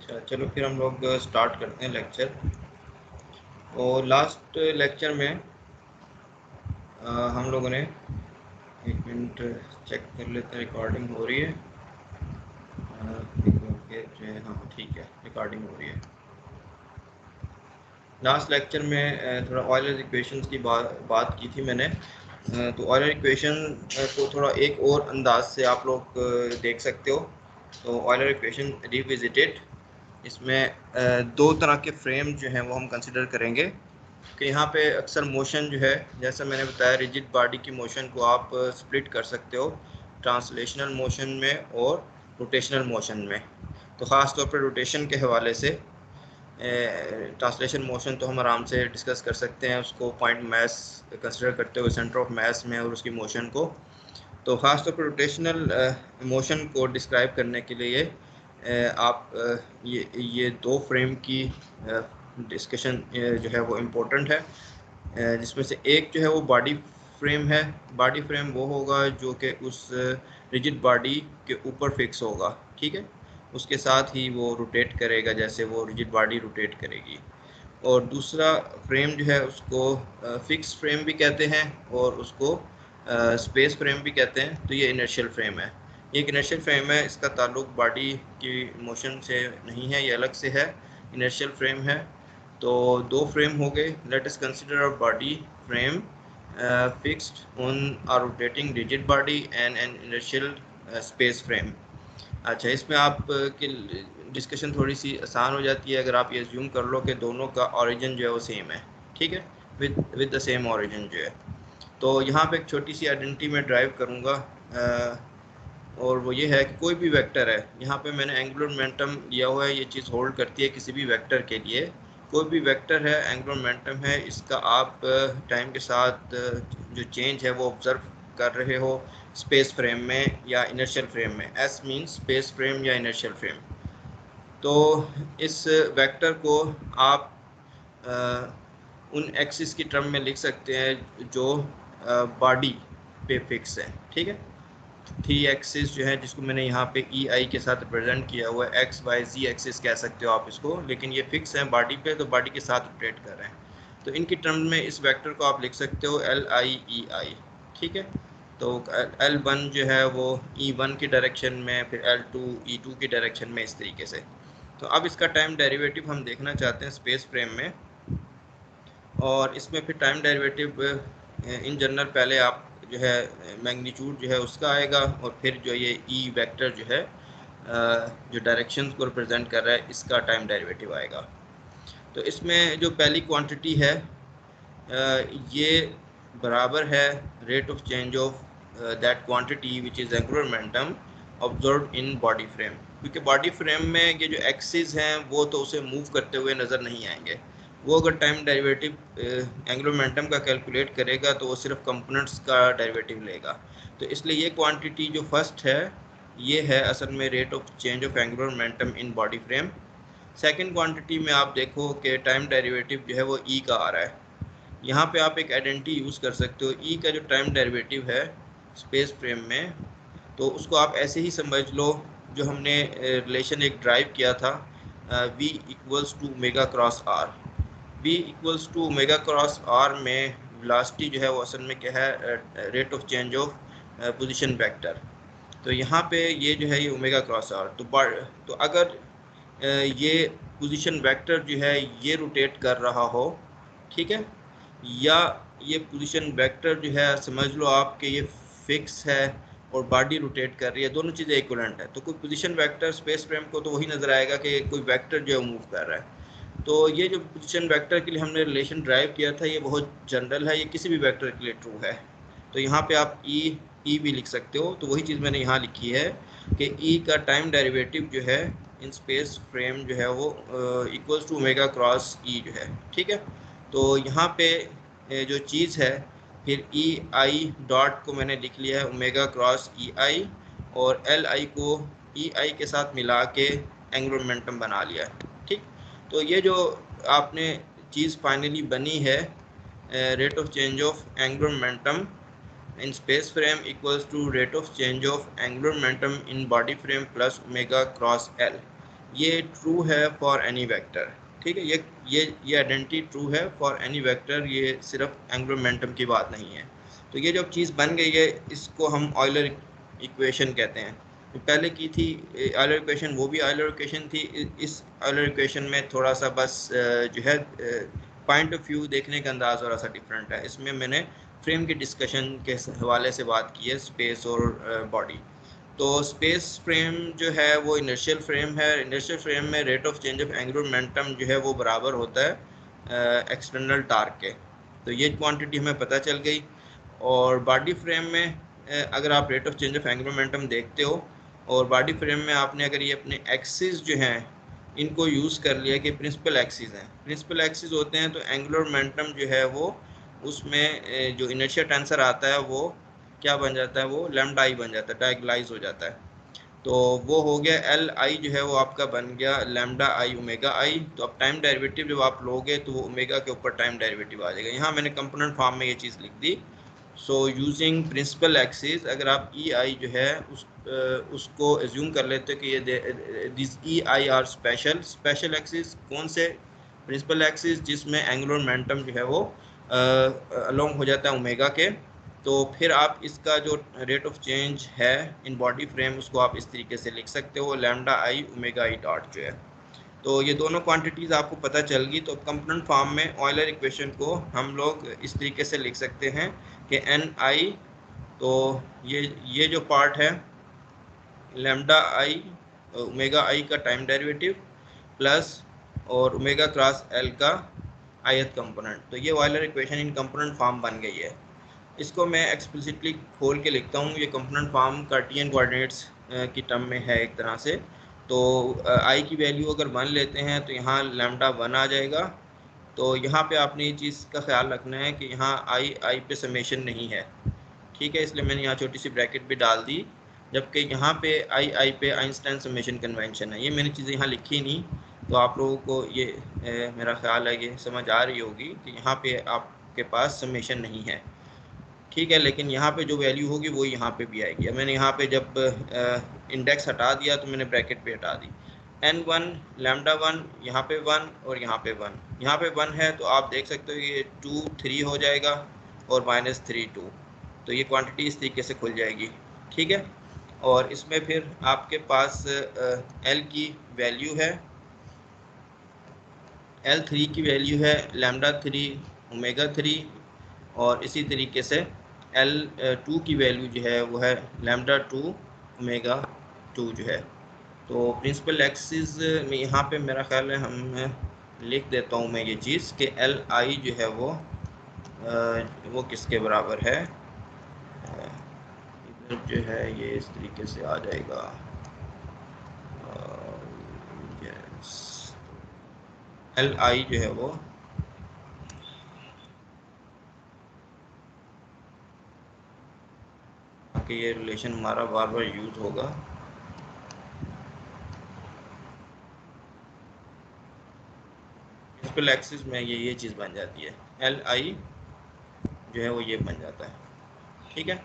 अच्छा, चलो फिर हम लोग स्टार्ट करते हैं लेक्चर। और लास्ट लेक्चर में हम लोगों ने, एक मिनट चेक कर लेते हैं रिकॉर्डिंग हो रही है। हाँ ठीक है, रिकॉर्डिंग हो रही है। लास्ट लेक्चर में थोड़ा ऑयलर इक्वेशंस की बात की थी मैंने। तो ऑयलर इक्वेशन को थोड़ा एक और अंदाज से आप लोग देख सकते हो। तो ऑयलर इक्वेशन रिविजिटेड, इसमें दो तरह के फ्रेम जो हैं वो हम कंसिडर करेंगे कि यहाँ पे अक्सर मोशन जो है, जैसा मैंने बताया, रिजिड बॉडी की मोशन को आप स्प्लिट कर सकते हो ट्रांसलेशनल मोशन में और रोटेशनल मोशन में। तो ख़ास तौर पर रोटेशन के हवाले से ट्रांसलेशन मोशन तो हम आराम से डिस्कस कर सकते हैं, उसको पॉइंट मैस कंसिडर करते हुए सेंटर ऑफ मैस में और उसकी मोशन को। तो ख़ास तौर पर रोटेशनल मोशन को डिस्क्राइब करने के लिए आप ये दो फ्रेम की डिस्कशन जो है वो इम्पोर्टेंट है, जिसमें से एक जो है वो बॉडी फ्रेम है। बॉडी फ्रेम वो होगा जो कि उस रिजिड बॉडी के ऊपर फिक्स होगा, ठीक है, उसके साथ ही वो रोटेट करेगा जैसे वो रिजिड बॉडी रोटेट करेगी। और दूसरा फ्रेम जो है उसको फिक्स फ्रेम भी कहते हैं और उसको स्पेस फ्रेम भी कहते हैं। तो ये इनर्शियल फ्रेम है, ये एक इनर्शियल फ्रेम है, इसका ताल्लुक बॉडी की मोशन से नहीं है, ये अलग से है, इनर्शियल फ्रेम है। तो दो फ्रेम हो गए। Let us consider a body frame fixed on a rotating rigid body and N inertial space frame. अच्छा, इसमें आप की डिस्कशन थोड़ी सी आसान हो जाती है अगर आप ये अज्यूम कर लो कि दोनों का ओरिजिन जो है वो सेम है, ठीक है, विद द सेम ओरिजिन जो है। तो यहाँ पे एक छोटी सी आइडेंटिटी में ड्राइव करूँगा, और वो ये है कि कोई भी वेक्टर है, यहाँ पे मैंने एंगुलर मोमेंटम लिया हुआ है, ये चीज़ होल्ड करती है किसी भी वेक्टर के लिए। कोई भी वेक्टर है, एंगुलर मोमेंटम है, इसका आप टाइम के साथ जो चेंज है वो ऑब्ज़र्व कर रहे हो स्पेस फ्रेम में या इनर्शियल फ्रेम में। एस मीन्स स्पेस फ्रेम या इनर्शियल फ्रेम। तो इस वेक्टर को आप उन एक्सिस की टर्म में लिख सकते हैं जो बॉडी पे फिक्स है, ठीक है। थ्री एक्सिस जो है, जिसको मैंने यहाँ पे ई आई के साथ रिप्रेजेंट किया हुआ है, एक्स वाई जी एक्सिस कह सकते हो आप इसको, लेकिन ये फिक्स है बॉडी पे, तो बॉडी के साथ रोटेट कर रहे हैं। तो इनकी टर्म में इस वेक्टर को आप लिख सकते हो एल आई ई आई, ठीक है। तो L1 जो है वो E1 की डायरेक्शन में, फिर L2 E2 की डायरेक्शन में, इस तरीके से। तो अब इसका टाइम डेरिवेटिव हम देखना चाहते हैं स्पेस फ्रेम में, और इसमें फिर टाइम डेरिवेटिव इन जनरल पहले आप जो है मैग्नीट्यूड जो है उसका आएगा, और फिर जो ये ई वेक्टर जो है जो डायरेक्शन को रिप्रेजेंट कर रहा है, इसका टाइम डेरिवेटिव आएगा। तो इसमें जो पहली क्वांटिटी है ये बराबर है rate of change of that quantity which is angular momentum observed in body frame. क्योंकि बॉडी फ्रेम में ये जो एक्सिस हैं वो तो उसे मूव करते हुए नज़र नहीं आएंगे, वो अगर टाइम डेरिवेटिव एंगुलर मोमेंटम का कैलकुलेट करेगा तो वो सिर्फ कंपोनेंट्स का डेरिवेटिव लेगा। तो इसलिए ये क्वांटिटी जो फर्स्ट है ये है असल में rate of change of angular momentum in body frame. Second quantity में आप देखो कि टाइम डेरिवेटिव जो है वो ई का आ रहा है। यहाँ पे आप एक आइडेंटिटी यूज़ कर सकते हो, ई का जो टाइम डेरिवेटिव है स्पेस फ्रेम में, तो उसको आप ऐसे ही समझ लो जो हमने रिलेशन एक ड्राइव किया था, v equals to omega cross R. v equals to omega cross R में वेलोसिटी जो है वो असल में क्या है, rate of change of position vector. तो यहाँ पे ये जो है ये ओमेगा क्रॉस आर, तो अगर ये पोजीशन वेक्टर जो है ये रोटेट कर रहा हो, ठीक है, या ये पोजीशन वेक्टर जो है समझ लो आप कि ये फिक्स है और बॉडी रोटेट कर रही है, दोनों चीज़ें इक्विवेलेंट है, तो कोई पोजीशन वेक्टर स्पेस फ्रेम को तो वही नज़र आएगा कि कोई वेक्टर जो है मूव कर रहा है। तो ये जो पोजीशन वेक्टर के लिए हमने रिलेशन ड्राइव किया था ये बहुत जनरल है, ये किसी भी वेक्टर के लिए ट्रू है। तो यहाँ पे आप ई भी लिख सकते हो, तो वही चीज़ मैंने यहाँ लिखी है कि ई का टाइम डेरिवेटिव जो है इन स्पेस फ्रेम जो है वो इक्वल्स टू ओमेगा क्रॉस ई जो है, ठीक है। तो यहाँ पे जो चीज़ है, फिर ई आई डॉट को मैंने लिख लिया है ओमेगा क्रॉस ई आई, और एल आई को ई आई के साथ मिला के एंगुलर मोमेंटम बना लिया है, ठीक। तो ये जो आपने चीज़ फाइनली बनी है, rate of change of angular momentum in space frame equals to rate of change of angular momentum in body frame plus omega cross L। ये ट्रू है फॉर एनी वेक्टर। ठीक है, ये आइडेंटिटी ट्रू है for any vector, ये सिर्फ angular momentum की बात नहीं है। तो ये जो चीज़ बन गई है इसको हम ऑयलर इक्वेशन कहते हैं। पहले की थी ऑयलर इक्वेशन, वो भी ऑयलर इक्वेशन थी। इस ऑयलर इक्वेशन में थोड़ा सा बस जो है पॉइंट ऑफ व्यू देखने का अंदाज थोड़ा सा डिफरेंट है। इसमें मैंने फ्रेम की डिस्कशन के हवाले से बात की है, स्पेस और बॉडी। तो स्पेस फ्रेम जो है वो इनर्शियल फ्रेम है। इनर्शियल फ्रेम में rate of change of angular momentum जो है वो बराबर होता है एक्सटर्नल टार्क के। तो ये क्वांटिटी हमें पता चल गई। और बॉडी फ्रेम में अगर आप rate of change of angular momentum देखते हो, और बॉडी फ्रेम में आपने अगर ये अपने एक्सिस जो हैं इनको यूज़ कर लिया कि प्रिंसिपल एक्सिस हैं, प्रिंसिपल एक्सिस होते हैं, तो एंगुलर मोमेंटम जो है वो उसमें जो इनर्शिया टेंसर आता है वो क्या बन जाता है, वो लैम्डा आई बन जाता है, डायगोनलाइज हो जाता है। तो वो हो गया एल आई जो है वो आपका बन गया लैम्डा आई ओमेगा आई। तो अब टाइम डेरिवेटिव जब आप लोगे तो वो ओमेगा के ऊपर टाइम डेरिवेटिव आ जाएगा। यहाँ मैंने कंपोनेंट फॉर्म में ये चीज़ लिख दी। सो यूजिंग प्रिंसिपल एक्सिस, अगर आप ई आई जो है उसको एज्यूम कर लेते हो कि ये this E I R special axis. कौन से? प्रिंसिपल एक्सिस जिसमें एंगुलर मोमेंटम जो है वो अलोंग हो जाता है ओमेगा के। तो फिर आप इसका जो रेट ऑफ चेंज है इन बॉडी फ्रेम उसको आप इस तरीके से लिख सकते हो, lambda I omega I dot जो है। तो ये दोनों क्वांटिटीज़ आपको पता चल गई। तो कंपोनेंट फॉर्म में ऑयलर इक्वेशन को हम लोग इस तरीके से लिख सकते हैं कि एन आई, तो ये जो पार्ट है लैम्डा आई ओमेगा आई का टाइम डेरिवेटिव प्लस और ओमेगा क्रॉस एल का ith कंपोनेंट। तो ये Euler equation in component form बन गई है। इसको मैं एक्सप्लिसिटली खोल के लिखता हूँ। ये कंपोनेंट फॉर्म कार्टियन कोऑर्डिनेट्स की टर्म में है एक तरह से। तो आई की वैल्यू अगर 1 लेते हैं तो यहाँ लैम्डा 1 आ जाएगा। तो यहाँ पे आपने ये चीज़ का ख्याल रखना है कि यहाँ आई पे समेशन नहीं है, ठीक है, इसलिए मैंने यहाँ छोटी सी ब्रैकेट भी डाल दी। जबकि यहाँ पे आई पे आइंस्टाइन समेशन कन्वेंशन है। ये मैंने चीज़ें यहाँ लिखी नहीं, तो आप लोगों को ये मेरा ख्याल है ये समझ आ रही होगी कि यहाँ पे आपके पास समेशन नहीं है, ठीक है। लेकिन यहाँ पे जो वैल्यू होगी वो यहाँ पे भी आएगी। अब मैंने यहाँ पे जब इंडेक्स हटा दिया तो मैंने ब्रैकेट पे हटा दी। n1 लैम्डा 1 यहाँ पे 1 और यहाँ पे 1, यहाँ पे 1 है तो आप देख सकते हो ये 2 3 हो जाएगा और -3 2। तो ये क्वांटिटी इस तरीके से खुल जाएगी, ठीक है। और इसमें फिर आपके पास L की वैल्यू है, L3 की वैल्यू है लैम्डा 3 ओमेगा 3, और इसी तरीके से L2 की वैल्यू जो है वो है लैम्डा 2 ओमेगा 2 जो है। तो प्रिंसिपल एक्सिस में यहाँ पे मेरा ख्याल है हम लिख देता हूँ मैं ये चीज़ कि एल आई जो है वो किसके बराबर है, इधर जो है ये इस तरीके से आ जाएगा। एल आई जो है वो कि ये रिलेशन हमारा बार बार यूज होगा। प्रिंसिपल एक्सिस में ये चीज़ बन जाती है, एल आई जो है वो ये बन जाता है, ठीक है।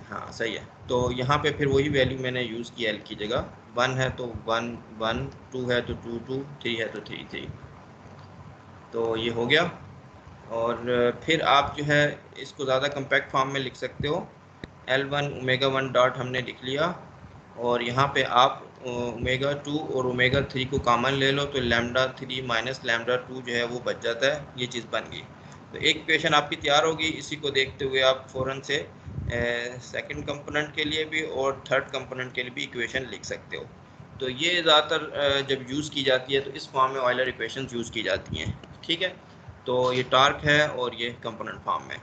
हाँ सही है। तो यहाँ पे फिर वही वैल्यू मैंने यूज़ किया एल की जगह। 1 है तो 1 1, 2 है तो 2 2, 3 है तो 3 3। तो ये हो गया। और फिर आप जो है इसको ज़्यादा कम्पैक्ट फॉर्म में लिख सकते हो। L1 ओमेगा 1 डॉट हमने लिख लिया, और यहाँ पे आप ओमेगा 2 और ओमेगा 3 को कॉमन ले लो तो लैम्डा 3 माइनस लैम्डा 2 जो है वो बच जाता है। ये चीज़ बन गई। तो एक इक्वेशन आपकी तैयार होगी। इसी को देखते हुए आप फ़ौरन से सेकंड कंपोनेंट के लिए भी और थर्ड कंपोनेंट के लिए भी इक्वेशन लिख सकते हो। तो ये ज़्यादातर जब यूज़ की जाती है तो इस फॉर्म में ऑयलर इक्वेशन यूज़ की जाती हैं, ठीक है। तो ये टार्क है और ये कंपोनेंट फॉर्म में।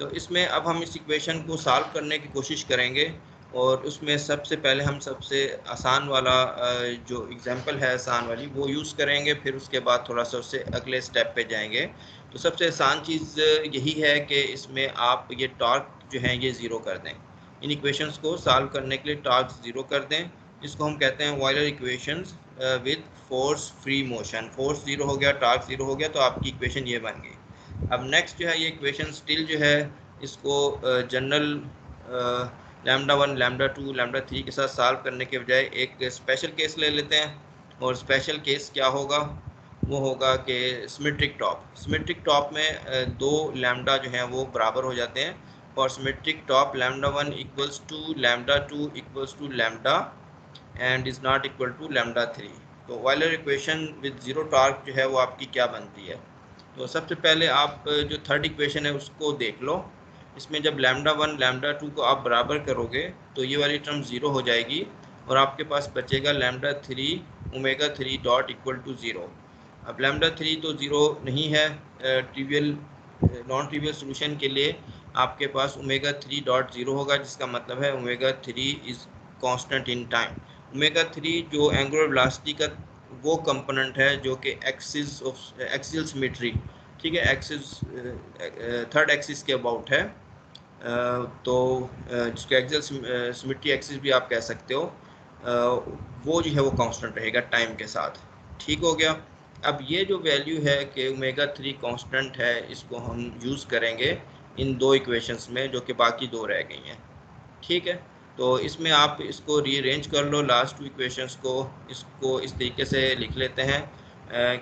तो इसमें अब हम इस इक्वेशन को सॉल्व करने की कोशिश करेंगे, और उसमें सबसे पहले हम सबसे आसान वाला जो एग्जांपल है आसान वाली वो यूज़ करेंगे, फिर उसके बाद थोड़ा सा उससे अगले स्टेप पे जाएंगे। तो सबसे आसान चीज़ यही है कि इसमें आप ये टॉर्क जो है ये ज़ीरो कर दें। इन इक्वेशंस को सॉल्व करने के लिए टॉर्क ज़ीरो कर दें। इसको हम कहते हैं Euler equations with force free motion. Force zero हो गया, टॉर्क ज़ीरो हो गया, तो आपकी इक्वेशन ये बन गई। अब नेक्स्ट जो है ये इक्वेशन स्टिल जो है इसको जनरल लैम्डा 1, लैम्डा 2, लैम्डा 3 के साथ सॉल्व करने के बजाय एक स्पेशल केस ले लेते हैं। और स्पेशल केस क्या होगा, वो होगा कि सिमेट्रिक टॉप। सिमेट्रिक टॉप में दो लैम्डा जो हैं वो बराबर हो जाते हैं। और symmetric top lambda 1 equals to lambda 2 equals to lambda and is not equal to lambda 3। तो Euler equation with zero torque जो है वो आपकी क्या बनती है। तो सबसे पहले आप जो थर्ड इक्वेशन है उसको देख लो। इसमें जब लैम्डा 1 लैम्डा 2 को आप बराबर करोगे तो ये वाली टर्म ज़ीरो हो जाएगी और आपके पास बचेगा lambda 3 omega 3 dot equal to zero. अब लैम्डा 3 तो ज़ीरो नहीं है, ट्रिवियल नॉन ट्रिवियल सोल्यूशन के लिए आपके पास ओमेगा 3 डॉट ज़ीरो होगा, जिसका मतलब है omega 3 is constant in time. Omega 3 जो एंगुलर वेलोसिटी का वो कंपोनेंट है जो कि एक्सिस ऑफ एक्सियल सिमेट्री, ठीक है, एक्सिस थर्ड एक्सिस के अबाउट है। तो जिसको एक्सियल सिमेट्री एक्सिस भी आप कह सकते हो, वो जो है वो कांस्टेंट रहेगा टाइम के साथ। ठीक हो गया। अब ये जो वैल्यू है कि ओमेगा 3 कांस्टेंट है, इसको हम यूज़ करेंगे इन दो इक्वेशंस में जो कि बाकी दो रह गई हैं। ठीक है, तो इसमें आप इसको रीअरेंज कर लो लास्ट टू इक्वेशंस को। इसको इस तरीके से लिख लेते हैं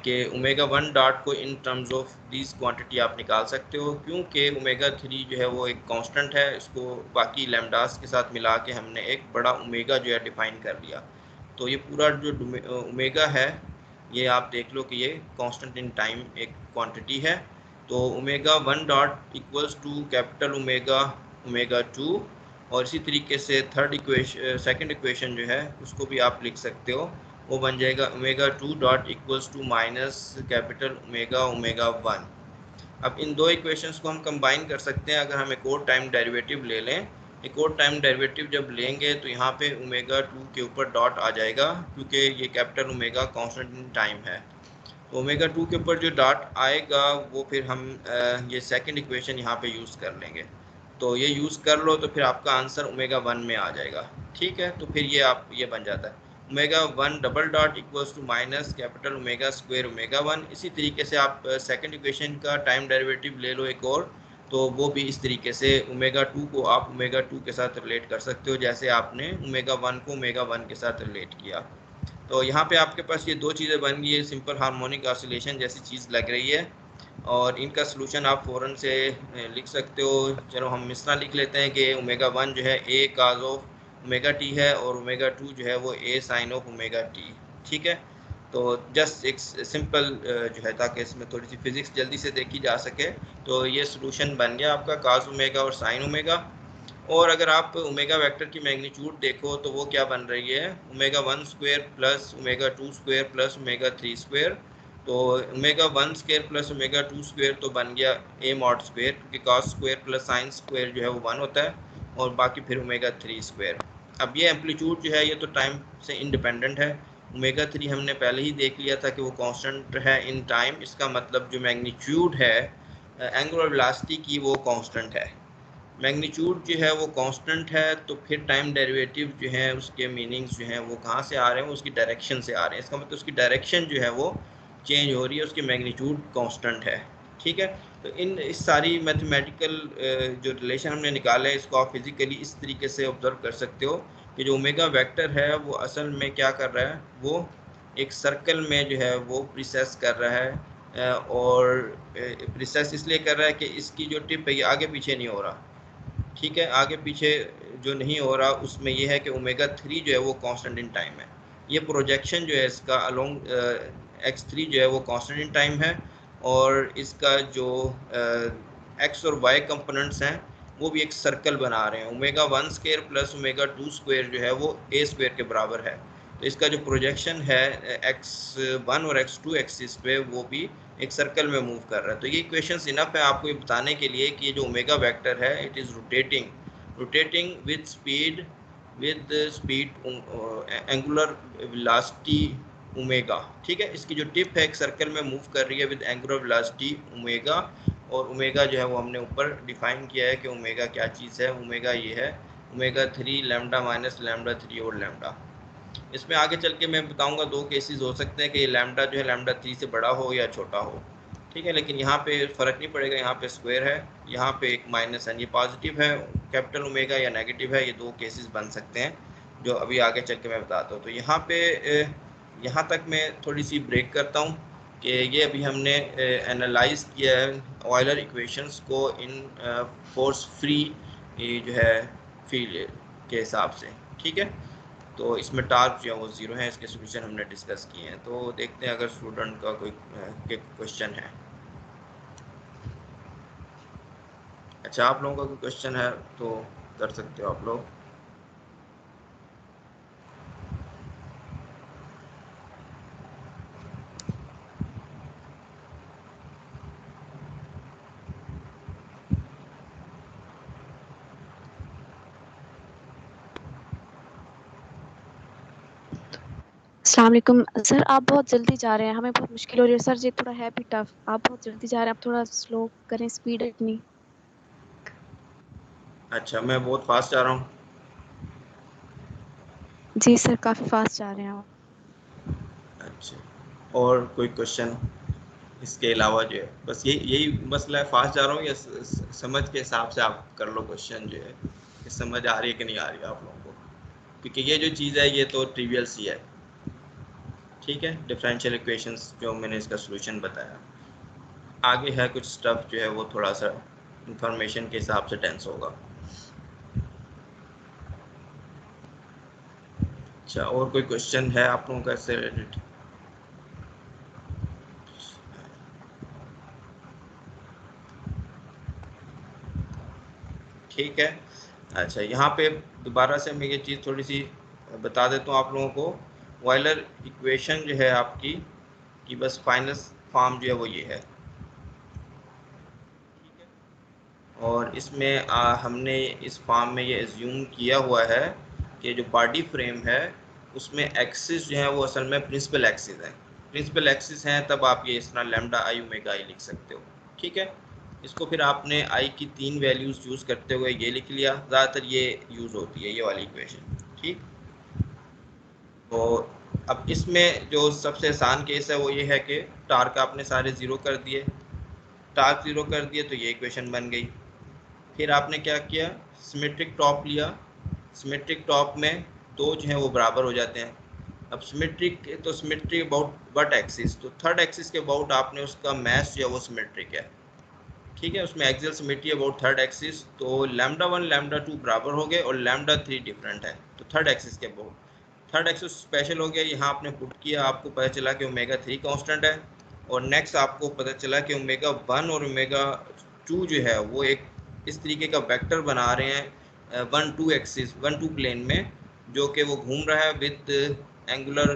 कि ओमेगा 1 डॉट को इन टर्म्स ऑफ दिस क्वांटिटी आप निकाल सकते हो, क्योंकि ओमेगा 3 जो है वो एक कांस्टेंट है। इसको बाकी लैम्डास के साथ मिला के हमने एक बड़ा ओमेगा जो है डिफाइन कर लिया। तो ये पूरा जो ओमेगा है ये आप देख लो कि ये कांस्टेंट इन टाइम एक क्वांटिटी है। तो omega 1 dot equals to capital omega omega 2। और इसी तरीके से थर्ड इक्वेशन सेकंड इक्वेशन जो है उसको भी आप लिख सकते हो, वो बन जाएगा omega 2 dot equals to minus capital omega omega 1। अब इन दो इक्वेशंस को हम कंबाइन कर सकते हैं अगर हम एक और टाइम डेरिवेटिव ले लें। एक और टाइम डेरिवेटिव जब लेंगे तो यहाँ पे ओमेगा 2 के ऊपर डॉट आ जाएगा, क्योंकि ये capital omega constant in time है। तो ओमेगा 2 के ऊपर जो डॉट आएगा वो फिर हम ये सेकंड इक्वेशन यहाँ पे यूज़ कर लेंगे। तो ये यूज़ कर लो तो फिर आपका आंसर ओमेगा 1 में आ जाएगा। ठीक है, तो फिर ये आप ये बन जाता है omega 1 double dot equals to minus capital omega square omega 1। इसी तरीके से आप सेकंड इक्वेशन का टाइम डेरिवेटिव ले लो एक और, तो वो भी इस तरीके से ओमेगा 2 को आप ओमेगा 2 के साथ रिलेट कर सकते हो, जैसे आपने ओमेगा 1 को ओमेगा 1 के साथ रिलेट किया। तो यहाँ पे आपके पास ये दो चीज़ें बन गई है, सिंपल हार्मोनिक ऑसिलेशन जैसी चीज़ लग रही है। और इनका सलूशन आप फ़ौरन से लिख सकते हो। चलो हम इस तरह लिख लेते हैं कि ओमेगा 1 जो है ए काज ऑफ ओमेगा टी है और ओमेगा 2 जो है वो ए साइन ऑफ ओमेगा टी। ठीक है, तो जस्ट एक सिंपल जो है ताकि इसमें थोड़ी सी फिज़िक्स जल्दी से देखी जा सके। तो ये सलूशन बन गया आपका काज ओमेगा और साइन ओमेगा। और अगर आप ओमेगा वेक्टर की मैग्नीट्यूड देखो तो वो क्या बन रही है, omega 1 square plus omega 2 square plus omega 3 square. तो omega 1 square plus omega 2 square तो बन गया ए मॉड स्क्वायर, क्योंकि cos square plus sine square जो है वो 1 होता है, और बाकी फिर ओमेगा 3 स्क्वायर। अब ये एम्पलीट्यूड जो है ये तो टाइम से इंडिपेंडेंट है। ओमेगा 3 हमने पहले ही देख लिया था कि वो कांस्टेंट है इन टाइम। इसका मतलब जो मैग्नीट्यूड है एंगुलर वेलोसिटी की वो कांस्टेंट है। मैग्नीट्यूड जो है वो कांस्टेंट है, तो फिर टाइम डेरिवेटिव जो है उसके मीनिंग्स जो हैं वो कहाँ से आ रहे हैं, उसकी डायरेक्शन से आ रहे हैं। इसका मतलब उसकी डायरेक्शन जो है वो चेंज हो रही है, उसकी मैग्नीट्यूड कांस्टेंट है। ठीक है, तो इस सारी मैथमेटिकल जो रिलेशन हमने निकाले हैं इसको आप फिज़िकली इस तरीके से ऑब्जर्व कर सकते हो कि जो ओमेगा वेक्टर है वो असल में क्या कर रहा है, वो एक सर्कल में जो है वो प्रिसेस कर रहा है। और प्रिसेस इसलिए कर रहा है कि इसकी जो टिप है ये आगे पीछे नहीं हो रहा। ठीक है, आगे पीछे जो नहीं हो रहा उसमें यह है कि ओमेगा 3 जो है वो कांस्टेंट इन टाइम है। ये प्रोजेक्शन जो है इसका अलोंग x3 जो है वो कांस्टेंट इन टाइम है, और इसका जो x और y कंपोनेंट्स हैं वो भी एक सर्कल बना रहे हैं। Omega 1 square plus omega 2 square जो है वो a स्क्वायर के बराबर है। तो इसका जो प्रोजेक्शन है x1 और x2 एक्सिस पे वो भी एक सर्कल में मूव कर रहा है। तो ये इक्वेशंस इनफ है आपको ये बताने के लिए कि ये जो ओमेगा वेक्टर है it is rotating with speed angular velocity omega. ठीक है, इसकी जो टिप है एक सर्कल में मूव कर रही है विद एंगुलर वेलोसिटी ओमेगा। और ओमेगा जो है वो हमने ऊपर डिफाइन किया है कि ओमेगा क्या चीज़ है। ओमेगा ये है ओमेगा 3 लैम्डा माइनस लैम्डा 3 और लैम्डा। इसमें आगे चल के मैं बताऊंगा दो केसेस हो सकते हैं कि लैम्डा जो है लैम्डा 3 से बड़ा हो या छोटा हो। ठीक है, लेकिन यहाँ पे फ़र्क नहीं पड़ेगा, यहाँ पे स्क्वायर है, यहाँ पे एक माइनस है, ये पॉजिटिव है कैपिटल ओमेगा या नेगेटिव है, ये दो केसेस बन सकते हैं जो अभी आगे चल के मैं बताता हूँ। तो यहाँ पे यहाँ तक मैं थोड़ी सी ब्रेक करता हूँ कि ये अभी हमने एनालाइज किया है ऑयलर इक्वेशंस को इन फोर्स फ्री जो है फील्ड के हिसाब से। ठीक है, तो इसमें टार्क जो है वो ज़ीरो है, इसके सोल्यूशन हमने डिस्कस किए हैं। तो देखते हैं अगर स्टूडेंट का कोई क्वेश्चन है। अच्छा, आप लोगों का कोई क्वेश्चन है तो कर सकते हो आप लोग। अस्सलाम वालेकुम सर, आप बहुत जल्दी जा रहे हैं, हमें बहुत मुश्किल हो रही है सर, ये थोड़ा है भी टफ। आप बहुत जल्दी जा रहे हैं, आप थोड़ा स्लो करें स्पीड अपनी। अच्छा, मैं बहुत फास्ट जा रहा हूँ। जी सर, काफ़ी फास्ट जा रहे हैं आप। अच्छा, और कोई क्वेश्चन इसके अलावा जो है, बस यही मसला है, फास्ट जा रहा हूँ या समझ के हिसाब से आप कर लो क्वेश्चन जो है, कि समझ आ रही है कि नहीं आ रही है आप लोगों को, क्योंकि ये जो चीज़ है ये तो ट्रिवियल सी है। ठीक है, डिफरेंशियल इक्वेशंस जो मैंने इसका सोल्यूशन बताया, आगे है कुछ स्टफ जो है वो थोड़ा सा इंफॉर्मेशन के हिसाब से टेंस होगा। अच्छा, और कोई क्वेश्चन है आप लोगों का इससे रिलेटेड? ठीक है। अच्छा, यहाँ पे दोबारा से मैं ये चीज़ थोड़ी सी बता देता हूँ आप लोगों को। ऑयलर इक्वेशन जो है आपकी कि बस फाइनल फॉर्म जो है वो ये है। ठीक है, और इसमें हमने इस फॉर्म में ये एज्यूम किया हुआ है कि जो बॉडी फ्रेम है उसमें एक्सिस जो है वो असल में प्रिंसिपल एक्सिस है। प्रिंसिपल एक्सिस हैं तब आप ये इस तरह लैम्डा आई ओमेगा आई लिख सकते हो। ठीक है, इसको फिर आपने आई की 3 वैल्यूज़ यूज़ करते हुए ये लिख लिया, ज़्यादातर ये यूज़ होती है ये वाली इक्वेशन। ठीक, तो अब इसमें जो सबसे आसान केस है वो ये है कि टार्क आपने सारे ज़ीरो कर दिए, टार्क ज़ीरो कर दिए तो ये इक्वेशन बन गई। फिर आपने क्या किया, सिमेट्रिक टॉप लिया, सिमेट्रिक टॉप में दो जो हैं वो बराबर हो जाते हैं। अब सिमेट्रिक तो सिमेट्रिक अबाउट बट एक्सिस, तो थर्ड एक्सिस के अबाउट आपने उसका मैथ जो है वो सिमेट्रिक है। ठीक है, उसमें axial symmetry about third axis, तो लैम्डा 1 लैम्डा 2 बराबर हो गए और लैम्डा 3 डिफरेंट है, तो थर्ड एक्सिस के अबाउट थर्ड एक्सिस स्पेशल हो गया। यहाँ आपने पुट किया, आपको पता चला कि ओमेगा 3 कांस्टेंट है, और नेक्स्ट आपको पता चला कि ओमेगा 1 और ओमेगा 2 जो है वो एक इस तरीके का वेक्टर बना रहे हैं 1-2 एक्सिस 1-2 प्लेन में, जो कि वो घूम रहा है with angular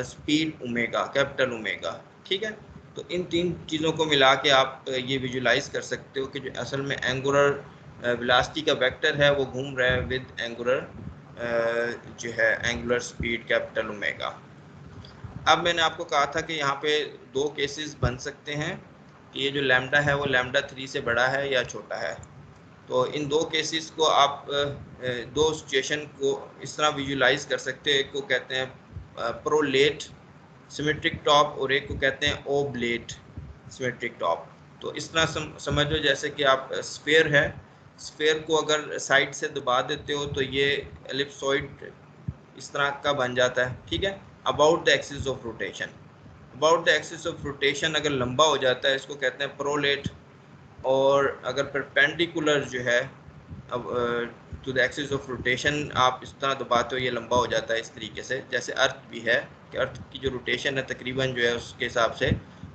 speed omega capital omega. ठीक है, तो इन तीन चीज़ों को मिला के आप ये विजुलाइज कर सकते हो कि जो असल में एंगुलर वेलोसिटी का वेक्टर है वो घूम रहा है विद एंगुलर जो है एंगुलर स्पीड कैपिटल ओमेगा। अब मैंने आपको कहा था कि यहाँ पे दो केसेस बन सकते हैं कि ये जो लैम्डा है वो लैम्डा 3 से बड़ा है या छोटा है। तो इन दो केसेस को आप दो सिचुएशन को इस तरह विजुलाइज कर सकते हैं। एक को कहते हैं प्रोलेट सिमेट्रिक टॉप और एक को कहते हैं ओब्लेट सिमेट्रिक टॉप। तो इस तरह समझो जैसे कि आप स्फेयर है, स्फेयर को अगर साइड से दबा देते हो तो ये एलिप्सॉइड इस तरह का बन जाता है। ठीक है, about the axis of rotation, about the axis of rotation अगर लंबा हो जाता है इसको कहते हैं प्रोलेट, और अगर परपेंडिकुलर जो है अब to the axis of rotation आप इस तरह दबाते हो ये लंबा हो जाता है इस तरीके से, जैसे अर्थ भी है कि अर्थ की जो रोटेशन है तकरीबन जो है उसके हिसाब से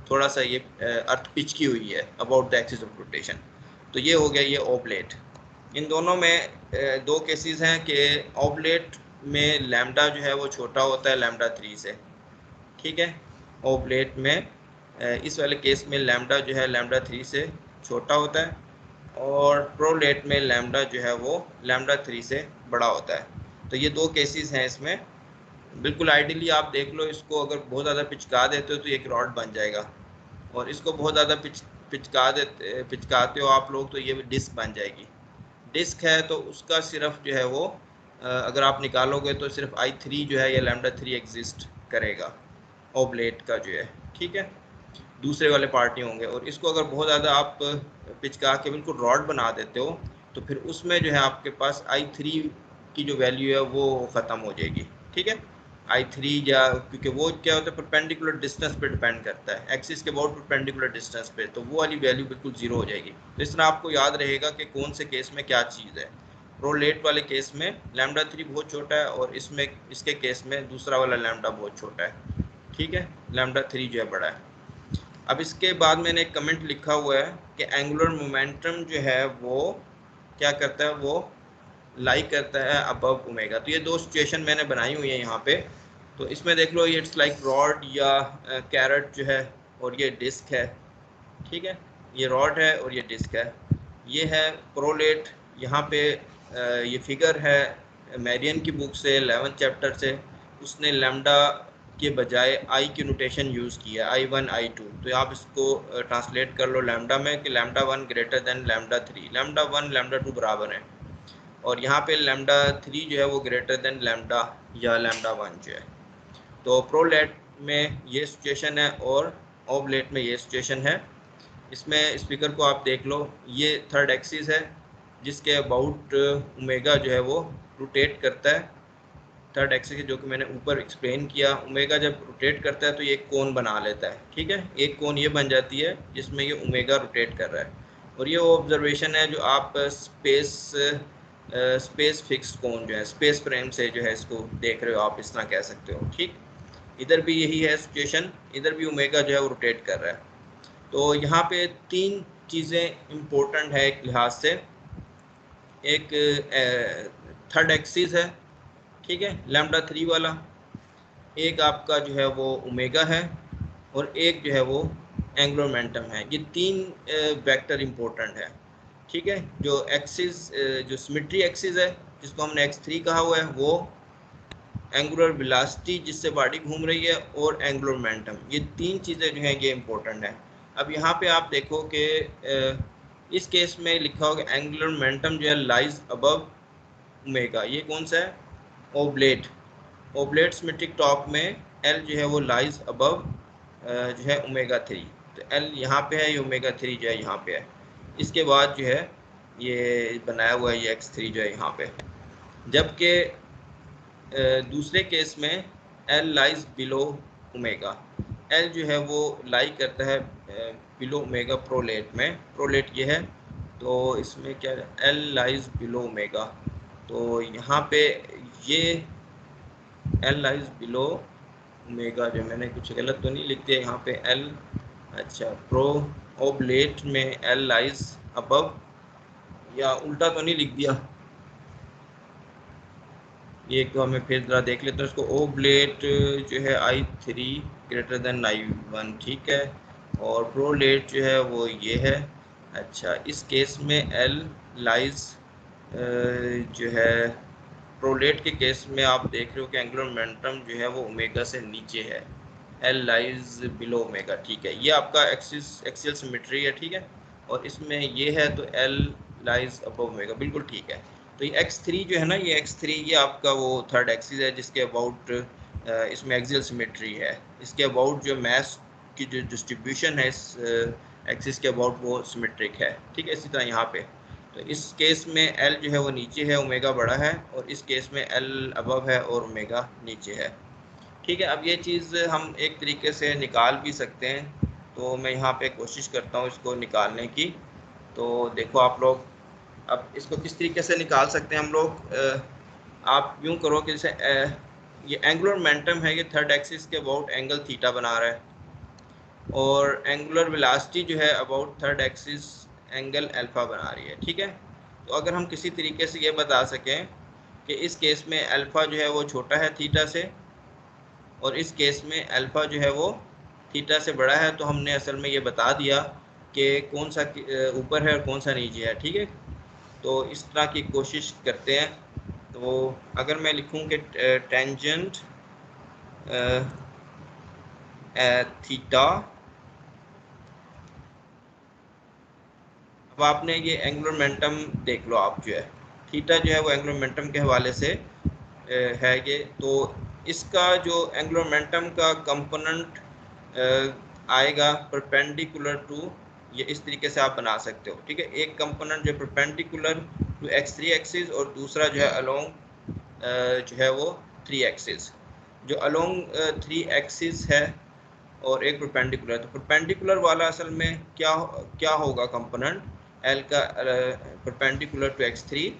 थोड़ा सा ये अर्थ पिचकी हुई है about the axis of rotation. तो ये हो गया ये ओब्लेट। इन दोनों में दो केसेस हैं कि ओब्लेट में लैम्डा जो है वो छोटा होता है लैम्डा 3 से। ठीक है, ओब्लेट में इस वाले केस में लैम्डा जो है लैम्डा 3 से छोटा होता है, और प्रोलेट में लैम्डा जो है वो लैम्डा 3 से बड़ा होता है। तो ये दो केसेस हैं इसमें। बिल्कुल आइडियली आप देख लो, इसको अगर बहुत ज़्यादा पिचका देते हो तो एक रॉड बन जाएगा, और इसको बहुत ज़्यादा पिचकाते हो आप लोग तो ये डिस्क बन जाएगी। डिस्क है तो उसका सिर्फ जो है वो अगर आप निकालोगे तो सिर्फ I3 जो है या लैम्डा 3 एग्जिस्ट करेगा ओब्लेट का जो है। ठीक है, दूसरे वाले पार्ट नहीं होंगे। और इसको अगर बहुत ज़्यादा आप पिचका के बिल्कुल रॉड बना देते हो तो फिर उसमें जो है आपके पास I3 की जो वैल्यू है वो ख़त्म हो जाएगी। ठीक है, I3 या क्योंकि वो क्या होता है परपेंडिकुलर डिस्टेंस पे डिपेंड करता है, एक्सिस के अबाउट परपेंडिकुलर डिस्टेंस पे, तो वो वाली वैल्यू बिल्कुल जीरो हो जाएगी। तो इस तरह आपको याद रहेगा कि कौन से केस में क्या चीज़ है। प्रोलेट वाले केस में λ3 बहुत छोटा है और इसमें इसके केस में दूसरा वाला लैम्डा बहुत छोटा है। ठीक है, λ3 जो है बड़ा है। अब इसके बाद मैंने एक कमेंट लिखा हुआ है कि एंगुलर मोमेंटम जो है वो क्या करता है, वो लाइक करता है अबव ओमेगा। तो ये दो सिचुएशन मैंने बनाई हुई है यहाँ पे। तो इसमें देख लो, ये इट्स लाइक रॉड या कैरेट जो है, और ये डिस्क है। ठीक है, ये रॉड है और ये डिस्क है। ये है प्रोलेट। यहाँ पे ये फिगर है मैरियन की बुक से 11th चैप्टर से। उसने लैम्डा के बजाय आई की नोटेशन यूज़ किया, I1 I2। तो आप इसको ट्रांसलेट कर लो लैम्डा में कि λ1 ग्रेटर देन λ3, λ1 λ2 बराबर है। और यहाँ पे λ3 जो है वो ग्रेटर देन लैम्डा या λ1 जो है। तो प्रोलेट में ये सिचुएशन है और ओवलेट में ये सिचुएशन है। इसमें स्पीकर को आप देख लो, ये थर्ड एक्सिस है जिसके अबाउट ओमेगा जो है वो रोटेट करता है। थर्ड एक्सिस जो कि मैंने ऊपर एक्सप्लेन किया, ओमेगा जब रोटेट करता है तो ये एक कोन बना लेता है। ठीक है, एक कोन ये बन जाती है जिसमें ये ओमेगा रोटेट कर रहा है। और ये ऑब्जर्वेशन है जो आप स्पेस फिक्स कोन जो है, स्पेस फ्रेम से जो है इसको देख रहे हो आप, इस तरह कह सकते हो। ठीक, इधर भी यही है सिचुएशन, इधर भी ओमेगा जो है वो रोटेट कर रहा है। तो यहाँ पे तीन चीज़ें इम्पोर्टेंट है एक लिहाज से। एक थर्ड एक्सिस है, ठीक है, λ3 वाला। एक आपका जो है वो ओमेगा है और एक जो है वो एंगुलर मोमेंटम है। ये तीन वेक्टर इम्पोर्टेंट है। ठीक है, जो एक्सिस जो सिमेट्री एक्सिस है जिसको हमने x3 कहा हुआ है, वो एंगुलर वेलोसिटी जिससे बॉडी घूम रही है, और एंगुलर मोमेंटम, ये तीन चीज़ें जो हैं ये इम्पोर्टेंट हैं। अब यहाँ पे आप देखो कि इस केस में लिखा होगा एंगुलर मोमेंटम जो है लाइज अबव ओमेगा। ये कौन सा है, ओब्लेट। ओब्लेट सिमेट्रिक टॉप में एल जो है वो लाइज अबव जो है ओमेगा 3। तो एल यहाँ पे है, ये ओमेगा 3 जो है यहाँ पे है। इसके बाद जो है ये बनाया हुआ है ये x3 जो है यहाँ पे। जबकि दूसरे केस में L lies below omega. L जो है वो लाई करता है बिलो ओमेगा प्रोलेट में। प्रोलेट ये है, तो इसमें क्या है, एल लाइज बिलो ओमेगा। तो यहाँ पे ये एल लाइज बिलो ओमेगा, जो मैंने कुछ गलत तो नहीं लिख दिया यहाँ पे, एल, अच्छा, प्रो ओब्लेट में एल लाइज अबव, या उल्टा तो नहीं लिख दिया। ये तो हमें फिर ज़रा देख लेते हैं इसको। ओब्लेट जो है I3 ग्रेटर देन I1, ठीक है, और प्रोलेट जो है वो ये है। अच्छा, इस केस में एल लाइज जो है प्रोलेट के केस में आप देख रहे हो कि एंगुलर मोमेंटम जो है वो ओमेगा से नीचे है, एल लाइज बिलो ओमेगा। ठीक है, ये आपका एक्सियल सिमेट्री है। ठीक है, और इसमें ये है तो एल लाइज अबव ओमेगा, बिल्कुल ठीक है। तो ये x3 जो है ना, ये x3 ये आपका वो थर्ड एक्सिस है जिसके अबाउट इसमें एक्सियल सिमेट्री है। इसके अबाउट जो मास की जो डिस्ट्रीब्यूशन है इस एक्सिस के अबाउट वो सिमेट्रिक है। ठीक है, इसी तरह यहाँ पे तो इस केस में L जो है वो नीचे है, ओमेगा बड़ा है, और इस केस में L अबव है और ओमेगा नीचे है। ठीक है, अब ये चीज़ हम एक तरीके से निकाल भी सकते हैं, तो मैं यहाँ पे कोशिश करता हूँ इसको निकालने की। तो देखो आप लोग, अब इसको किस तरीके से निकाल सकते हैं हम लोग। आप यूँ करो कि जैसे ये एंगुलर मोमेंटम है, ये थर्ड एक्सिस के अबाउट एंगल थीटा बना रहा है, और एंगुलर वेलोसिटी जो है about third axis angle alpha बना रही है। ठीक है, तो अगर हम किसी तरीके से ये बता सकें कि इस केस में अल्फा जो है वो छोटा है थीटा से, और इस केस में अल्फा जो है वो थीटा से बड़ा है, तो हमने असल में ये बता दिया कि कौन सा ऊपर है और कौन सा नीचे है। ठीक है, तो इस तरह की कोशिश करते हैं। तो अगर मैं लिखूं कि टेंजेंट थीटा, अब आपने ये एंगुलर मोमेंटम देख लो आप, जो है थीटा जो है वो एंगुलर मोमेंटम के हवाले से है ये। तो इसका जो एंगुलर मोमेंटम का कंपोनेंट आएगा परपेंडिकुलर टू, ये इस तरीके से आप बना सकते हो, ठीक है। एक कंपोनेंट जो परपेंडिकुलर टू x3 एक्सिस और दूसरा जो है अलोंग जो है वो 3 एक्सिस। जो अलोंग 3 एक्सिस है और एक परपेंडिकुलर, तो परपेंडिकुलर वाला असल में क्या होगा कंपोनेंट L का परपेंडिकुलर टू x3,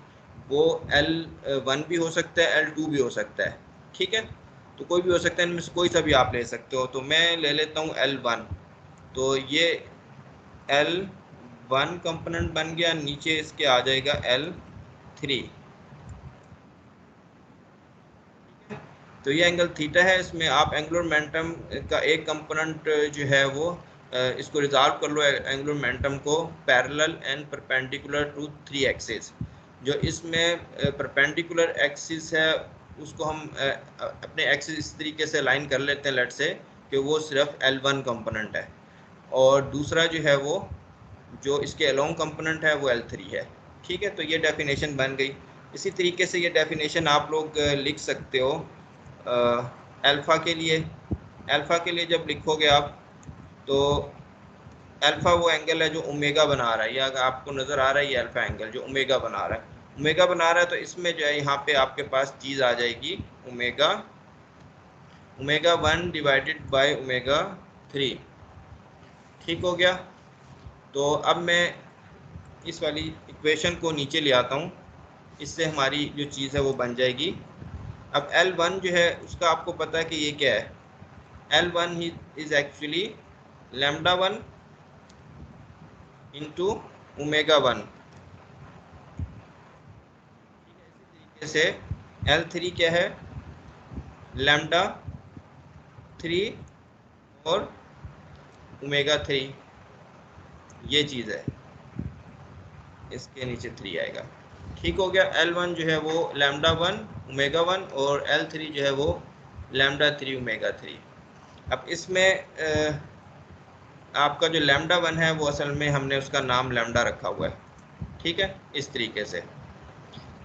वो L1 भी हो सकता है, L2 भी हो सकता है, ठीक है। तो कोई भी हो सकता है, इनमें से कोई सा भी आप ले सकते हो। तो मैं ले लेता हूँ L1, तो ये L1 कंपोनेंट बन गया, नीचे इसके आ जाएगा L3। तो ये एंगल थीटा है, इसमें आप एंगुलर मोमेंटम का एक कंपोनेंट जो है वो इसको रिजॉल्व कर लो, एंगुलर मोमेंटम को parallel and perpendicular to 3 axis. जो इसमें परपेंडिकुलर एक्सिस है उसको हम अपने एक्सिस इस तरीके से लाइन कर लेते हैं, लेट से कि वो सिर्फ L1 कंपोनेंट है, और दूसरा जो है वो जो इसके अलोंग कंपोनेंट है वो L3 है, ठीक है। तो ये डेफिनेशन बन गई। इसी तरीके से ये डेफिनेशन आप लोग लिख सकते हो अल्फ़ा के लिए। अल्फ़ा के लिए जब लिखोगे आप, तो अल्फ़ा वो एंगल है जो ओमेगा बना रहा है, या अगर आपको नज़र आ रहा है ये अल्फ़ा एंगल जो ओमेगा बना रहा है, ओमेगा बना रहा है, तो इसमें जो है यहाँ पे आपके पास चीज़ आ जाएगी ओमेगा 1 डिवाइडेड बाय ओमेगा 3, ठीक हो गया। तो अब मैं इस वाली इक्वेशन को नीचे ले आता हूँ, इससे हमारी जो चीज़ है वो बन जाएगी। अब L1 जो है उसका आपको पता है कि ये क्या है, L1 is actually λ1 into omega 1। इसी तरीके से L3 क्या है, λ3 और ओमेगा 3, ये चीज़ है, इसके नीचे 3 आएगा, ठीक हो गया। L1 जो है वो λ1 ओमेगा 1 और L3 जो है वो λ3 ओमेगा 3। अब इसमें आपका जो λ1 है वो असल में हमने उसका नाम लैम्डा रखा हुआ है, ठीक है, इस तरीके से।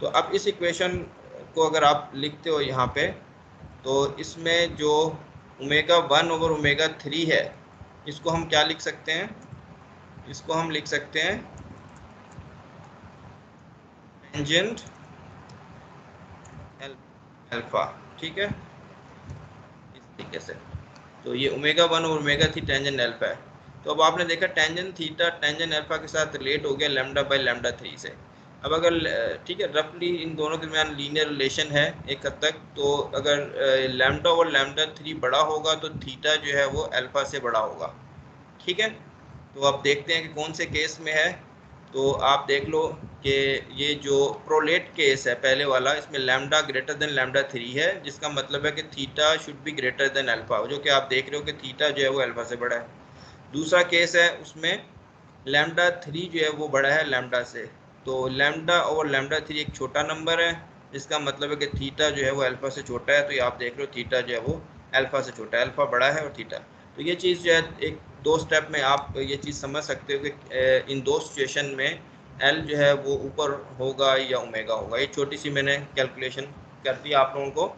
तो अब इस इक्वेशन को अगर आप लिखते हो यहाँ पे, तो इसमें जो ओमेगा 1 ओवर ओमेगा 3 है, इसको हम क्या लिख सकते हैं, इसको हम लिख सकते हैं टेंजेंट अल्फा, ठीक है, इस तरीके से। तो ये ओमेगा 1 और ओमेगा 3 टेंजेंट अल्फा है। तो अब आपने देखा टेंजेंट थीटा टेंजेंट अल्फा के साथ रिलेट हो गया लैम्डा बाई λ3 से। अब अगर ठीक है, रफली इन दोनों के दरमियान लीनियर रिलेशन है एक हद तक, तो अगर लैम्डा और λ3 बड़ा होगा तो थीटा जो है वो अल्फा से बड़ा होगा, ठीक है। तो अब देखते हैं कि कौन से केस में है। तो आप देख लो कि ये जो प्रोलेट केस है पहले वाला, इसमें लैम्डा ग्रेटर देन λ3 है, जिसका मतलब है कि theta should be greater than alpha, जो कि आप देख रहे हो कि थीटा जो है वो अल्फा से बड़ा है। दूसरा केस है उसमें λ3 जो है वो बड़ा है लैम्डा से, तो लैम्डा और λ3 एक छोटा नंबर है, जिसका मतलब है कि थीटा जो है वो अल्फा से छोटा है। तो ये आप देख रहे हो थीटा जो है वो अल्फा से छोटा है, अल्फा बड़ा है और थीटा। तो ये चीज़ जो है एक दो स्टेप में आप ये चीज़ समझ सकते हो कि इन दो सिचुएशन में एल जो है वो ऊपर होगा या ओमेगा होगा। ये छोटी सी मैंने कैलकुलेशन कर दी आप लोगों को।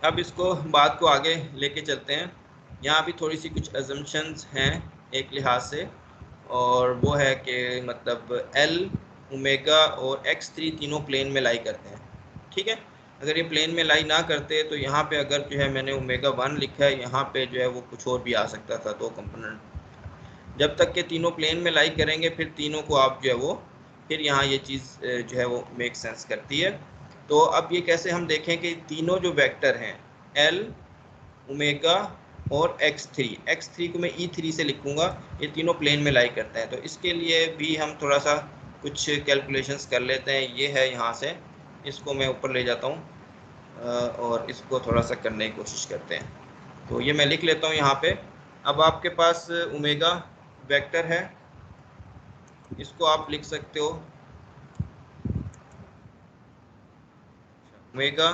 अब इसको बात को आगे लेके चलते हैं। यहाँ भी थोड़ी सी कुछ अजम्पशंस हैं एक लिहाज से, और वो है कि मतलब एल ओमेगा और x3 तीनों प्लेन में लाई करते हैं, ठीक है। अगर ये प्लेन में लाई ना करते तो यहाँ पे अगर जो है मैंने ओमेगा 1 लिखा है, यहाँ पे जो है वो कुछ और भी आ सकता था, दो कंपोनेंट। जब तक के तीनों प्लेन में लाई करेंगे फिर तीनों को आप जो है वो फिर यहाँ ये चीज़ जो है वो मेक सेंस करती है। तो अब ये कैसे हम देखें कि तीनों जो वेक्टर हैं एल ओमेगा और x3 को मैं E3 से लिखूंगा, ये तीनों प्लेन में लाई करते हैं। तो इसके लिए भी हम थोड़ा सा कुछ कैलकुलेशंस कर लेते हैं। ये है यहाँ से, इसको मैं ऊपर ले जाता हूँ और इसको थोड़ा सा करने की कोशिश करते हैं। तो ये मैं लिख लेता हूँ यहाँ पे। अब आपके पास ओमेगा वेक्टर है, इसको आप लिख सकते हो ओमेगा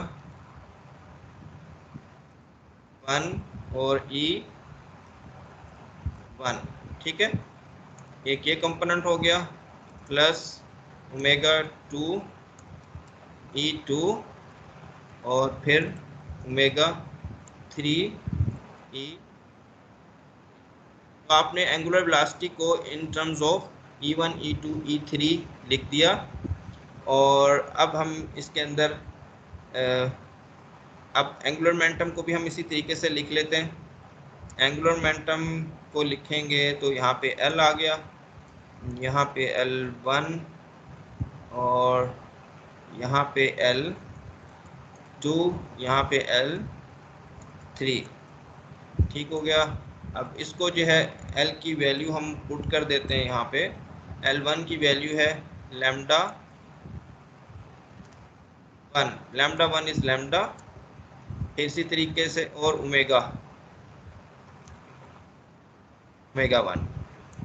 1 और E1, ठीक है। एक ये कंपोनेंट हो गया, प्लस ओमेगा 2 E2 और फिर ओमेगा 3 E3, तो आपने एंगुलर वेलोसिटी को इन terms of E1, E2, E3 लिख दिया। और अब हम इसके अंदर अब एंगुलर मोमेंटम को भी हम इसी तरीके से लिख लेते हैं। एंगुलर मोमेंटम को लिखेंगे तो यहाँ पे L आ गया, यहाँ पे L1 और यहाँ पे L2, यहाँ पे L3। ठीक हो गया। अब इसको जो है L की वैल्यू हम पुट कर देते हैं यहाँ पे। L1 की वैल्यू है लैम्डा 1, लैम्डा 1 इज लैम्डा, इसी तरीके से और ओमेगा 1।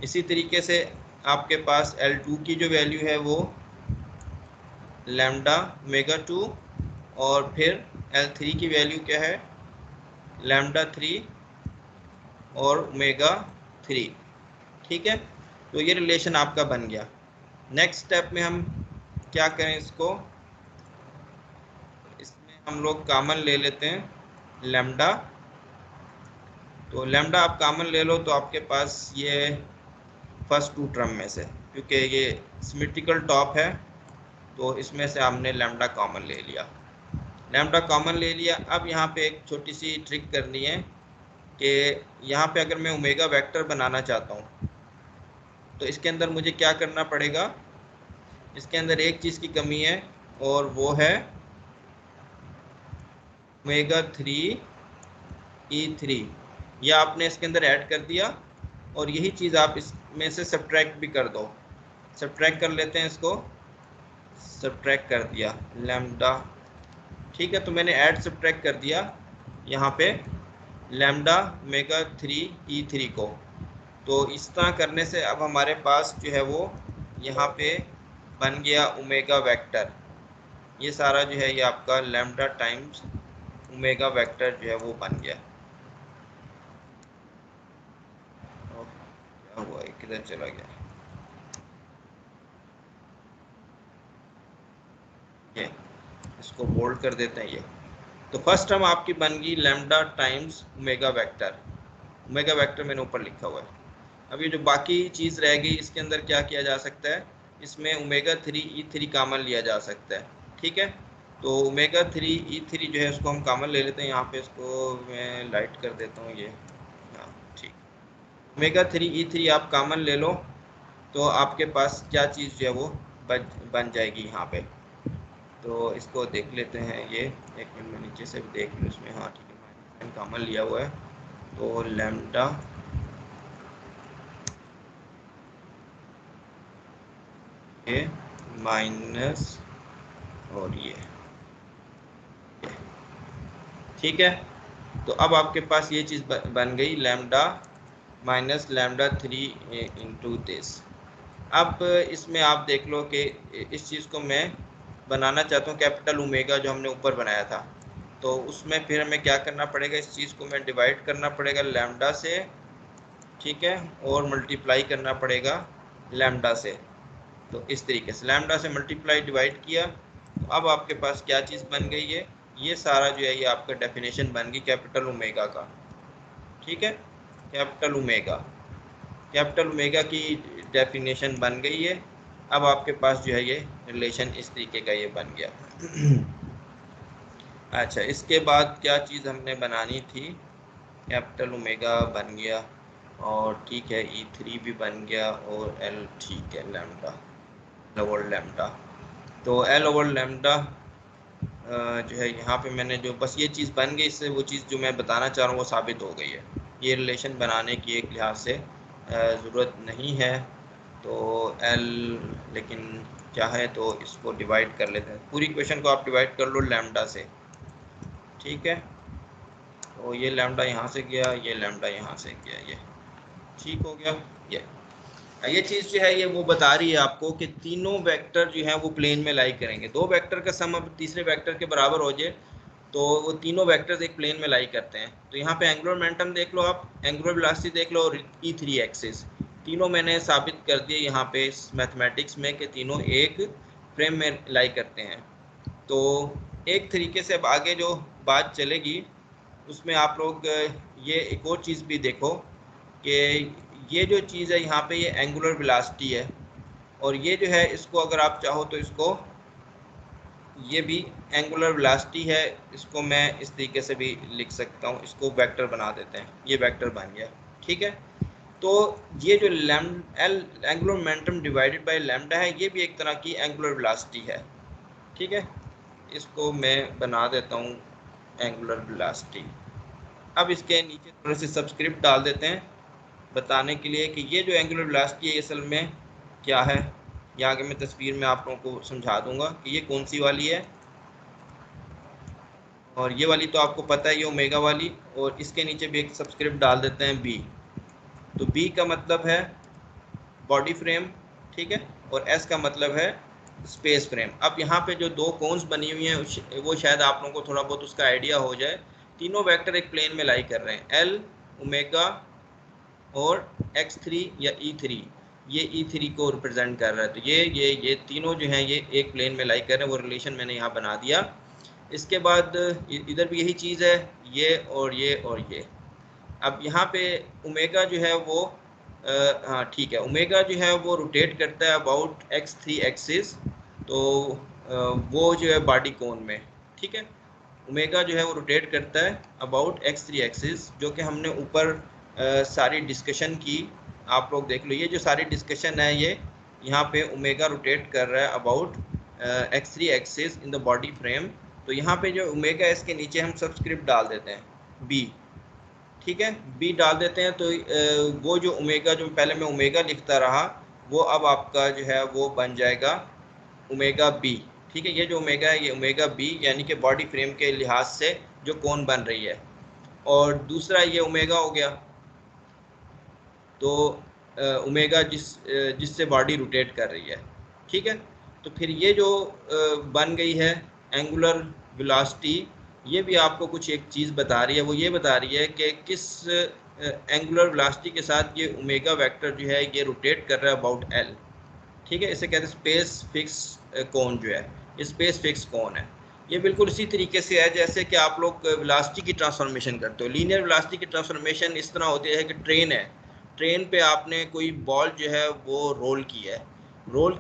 इसी तरीके से आपके पास L2 की जो वैल्यू है वो लैम्डा ओमेगा 2, और फिर L3 की वैल्यू क्या है लैम्डा 3 और ओमेगा 3। ठीक है, तो ये रिलेशन आपका बन गया। नेक्स्ट स्टेप में हम क्या करें, इसमें हम लोग कॉमन ले लेते हैं लैम्डा। तो लैम्डा आप कॉमन ले लो तो आपके पास ये फर्स्ट टू टर्म में से, क्योंकि ये सिमेट्रिकल टॉप है तो इसमें से हमने लैम्डा कॉमन ले लिया। लैम्डा कॉमन ले लिया। अब यहाँ पे एक छोटी सी ट्रिक करनी है कि यहाँ पे अगर मैं ओमेगा वेक्टर बनाना चाहता हूँ तो इसके अंदर मुझे क्या करना पड़ेगा, इसके अंदर एक चीज़ की कमी है और वो है ओमेगा 3E3। यह आपने इसके अंदर ऐड कर दिया और यही चीज़ आप इसमें से सब्ट्रैक्ट भी कर दो। सब्ट्रैक्ट कर लेते हैं, इसको सब्ट्रैक्ट कर दिया लैम्डा। ठीक है, तो मैंने ऐड सब्ट्रैक्ट कर दिया यहाँ पे लैम्डा ओमेगा 3E3 को। तो इस तरह करने से अब हमारे पास जो है वो यहाँ पे बन गया ओमेगा वेक्टर। ये सारा जो है ये आपका लैम्डा टाइम्स ओमेगा वेक्टर जो है वो बन गया। क्या हुआ, किधर चला गया ये, इसको बोल्ड कर देते हैं ये। तो फर्स्ट टर्म आपकी बन गई lambda times omega vector. Omega vector मैंने ऊपर लिखा हुआ है। अब ये जो बाकी चीज़ रह गई इसके अंदर क्या किया जा सकता है, इसमें ओमेगा 3E3 कॉमन लिया जा सकता है। ठीक है, तो ओमेगा 3E3 जो है उसको हम कॉमन ले लेते हैं। यहाँ पे इसको मैं लाइट कर देता हूँ ये, हाँ ठीक। ओमेगा 3E3 आप कॉमन ले लो तो आपके पास क्या चीज़ जो है वो बन जाएगी यहाँ पे। तो इसको देख लेते हैं, ये एक मिनट में नीचे से भी देख लो इसमें, हाँ ठीक है, मैंने कॉमन लिया हुआ है। तो लैम्डा ये माइनस और ये, ठीक है। तो अब आपके पास ये चीज़ बन गई lambda minus lambda 3 into this. अब इसमें आप देख लो कि इस चीज़ को मैं बनाना चाहता हूँ कैपिटल ओमेगा जो हमने ऊपर बनाया था। तो उसमें फिर हमें क्या करना पड़ेगा, इस चीज़ को मैं डिवाइड करना पड़ेगा लैम्डा से, ठीक है, और मल्टीप्लाई करना पड़ेगा लैम्डा से। तो इस तरीके से लैम्डा से मल्टीप्लाई डिवाइड किया तो अब आपके पास क्या चीज़ बन गई है, ये सारा जो है ये आपका डेफिनेशन बन गई कैपिटल ओमेगा का। ठीक है, कैपिटल ओमेगा की डेफिनेशन बन गई है। अब आपके पास जो है ये रिलेशन इस तरीके का ये बन गया। अच्छा, इसके बाद क्या चीज़ हमने बनानी थी, कैपिटल ओमेगा बन गया और ठीक है E3 भी बन गया और L, ठीक है, लैम्डा ओवर लैम्डा। तो L ओवर लैम्डा जो है यहाँ पे मैंने जो बस ये चीज़ बन गई, इससे वो चीज़ जो मैं बताना चाह रहा हूँ वो साबित हो गई है। ये रिलेशन बनाने की एक लिहाज से ज़रूरत नहीं है। तो L लेकिन क्या है, तो इसको डिवाइड कर लेते हैं, पूरी इक्वेशन को आप डिवाइड कर लो लैम्डा से। ठीक है, तो ये लैम्डा यहाँ से गया, ये लैम्डा यहाँ से गया, ये ठीक हो गया। ये चीज़ जो है ये वो बता रही है आपको कि तीनों वेक्टर जो हैं वो प्लेन में लाई करेंगे। दो वेक्टर का सम अब तीसरे वेक्टर के बराबर हो जाए तो वो तीनों वेक्टर्स एक प्लेन में लाई करते हैं। तो यहाँ पे एंगुलर मोमेंटम देख लो आप, एंगुलर वेलोसिटी देख लो और E3 एक्सिस, तीनों मैंने साबित कर दिए यहाँ पे इस मैथमेटिक्स में कि तीनों एक फ्रेम में लाई करते हैं। तो एक तरीके से अब आगे जो बात चलेगी उसमें आप लोग ये एक और चीज़ भी देखो कि ये जो चीज़ है यहाँ पे ये एंगुलर वेलोसिटी है, और ये जो है इसको अगर आप चाहो तो इसको ये भी एंगुलर वेलोसिटी है, इसको मैं इस तरीके से भी लिख सकता हूँ, इसको वेक्टर बना देते हैं, ये वेक्टर बन गया। ठीक है, तो ये जो angular momentum divided by lambda है, ये भी एक तरह की एंगुलर वेलोसिटी है। ठीक है, इसको मैं बना देता हूँ एंगुलर वेलोसिटी। अब इसके नीचे थोड़े से सबस्क्रिप्ट डाल देते हैं बताने के लिए कि ये जो एंगुलर वेलोसिटी है असल में क्या है। यहाँ के मैं तस्वीर में आप लोगों को समझा दूंगा कि ये कौन सी वाली है, और ये वाली तो आपको पता है, ये ओमेगा वाली, और इसके नीचे भी एक सबस्क्रिप्ट डाल देते हैं बी। तो बी का मतलब है बॉडी फ्रेम, ठीक है, और एस का मतलब है स्पेस फ्रेम। अब यहाँ पे जो दो कोन्स बनी हुई हैं वो शायद आप लोगों को थोड़ा बहुत उसका आइडिया हो जाए। तीनों वेक्टर एक प्लेन में लाई कर रहे हैं, एल, ओमेगा और x3 या e3, ये e3 को रिप्रेजेंट कर रहा है। तो ये तीनों जो हैं ये एक प्लेन में लाई कर रहे हैं, वो रिलेशन मैंने यहाँ बना दिया। इसके बाद इधर भी यही चीज़ है, ये और ये और ये। अब यहाँ पे ओमेगा जो है वो हाँ ठीक है, ओमेगा जो है वो रोटेट करता है अबाउट x3 एक्सिस, तो वो जो है बॉडी कोन में, ठीक है, ओमेगा जो है वो रोटेट करता है अबाउट x3 एक्सिस, जो कि हमने ऊपर सारी डिस्कशन की। आप लोग देख लो, ये जो सारी डिस्कशन है ये यहाँ पे ओमेगा रोटेट कर रहा है about x3 axis in the body frame. तो यहाँ पे जो ओमेगा है इसके नीचे हम सबस्क्रिप्ट डाल देते हैं b, ठीक है, बी डाल देते हैं। तो वो जो ओमेगा, जो पहले मैं ओमेगा लिखता रहा, वो अब आपका जो है वो बन जाएगा ओमेगा बी। ठीक है, ये जो ओमेगा है ये ओमेगा बी, यानी कि बॉडी फ्रेम के लिहाज से जो कोण बन रही है। और दूसरा ये ओमेगा हो गया, तो ओमेगा जिससे बॉडी रोटेट कर रही है। ठीक है, तो फिर ये जो बन गई है एंगुलर वेलोसिटी, ये भी आपको कुछ एक चीज़ बता रही है। वो ये बता रही है कि किस एंगुलर वेलोसिटी के साथ ये ओमेगा वेक्टर जो है ये रोटेट कर रहा है अबाउट एल। ठीक है, इसे कहते हैं स्पेस फिक्स कोन, जो है ये स्पेस फिक्स कोन है। ये बिल्कुल इसी तरीके से है जैसे कि आप लोग वेलोसिटी की ट्रांसफॉर्मेशन करते हो। लीनियर वेलोसिटी की ट्रांसफॉर्मेशन इस तरह होती है कि ट्रेन है, ट्रेन पे आपने कोई बॉल जो है वो रोल किया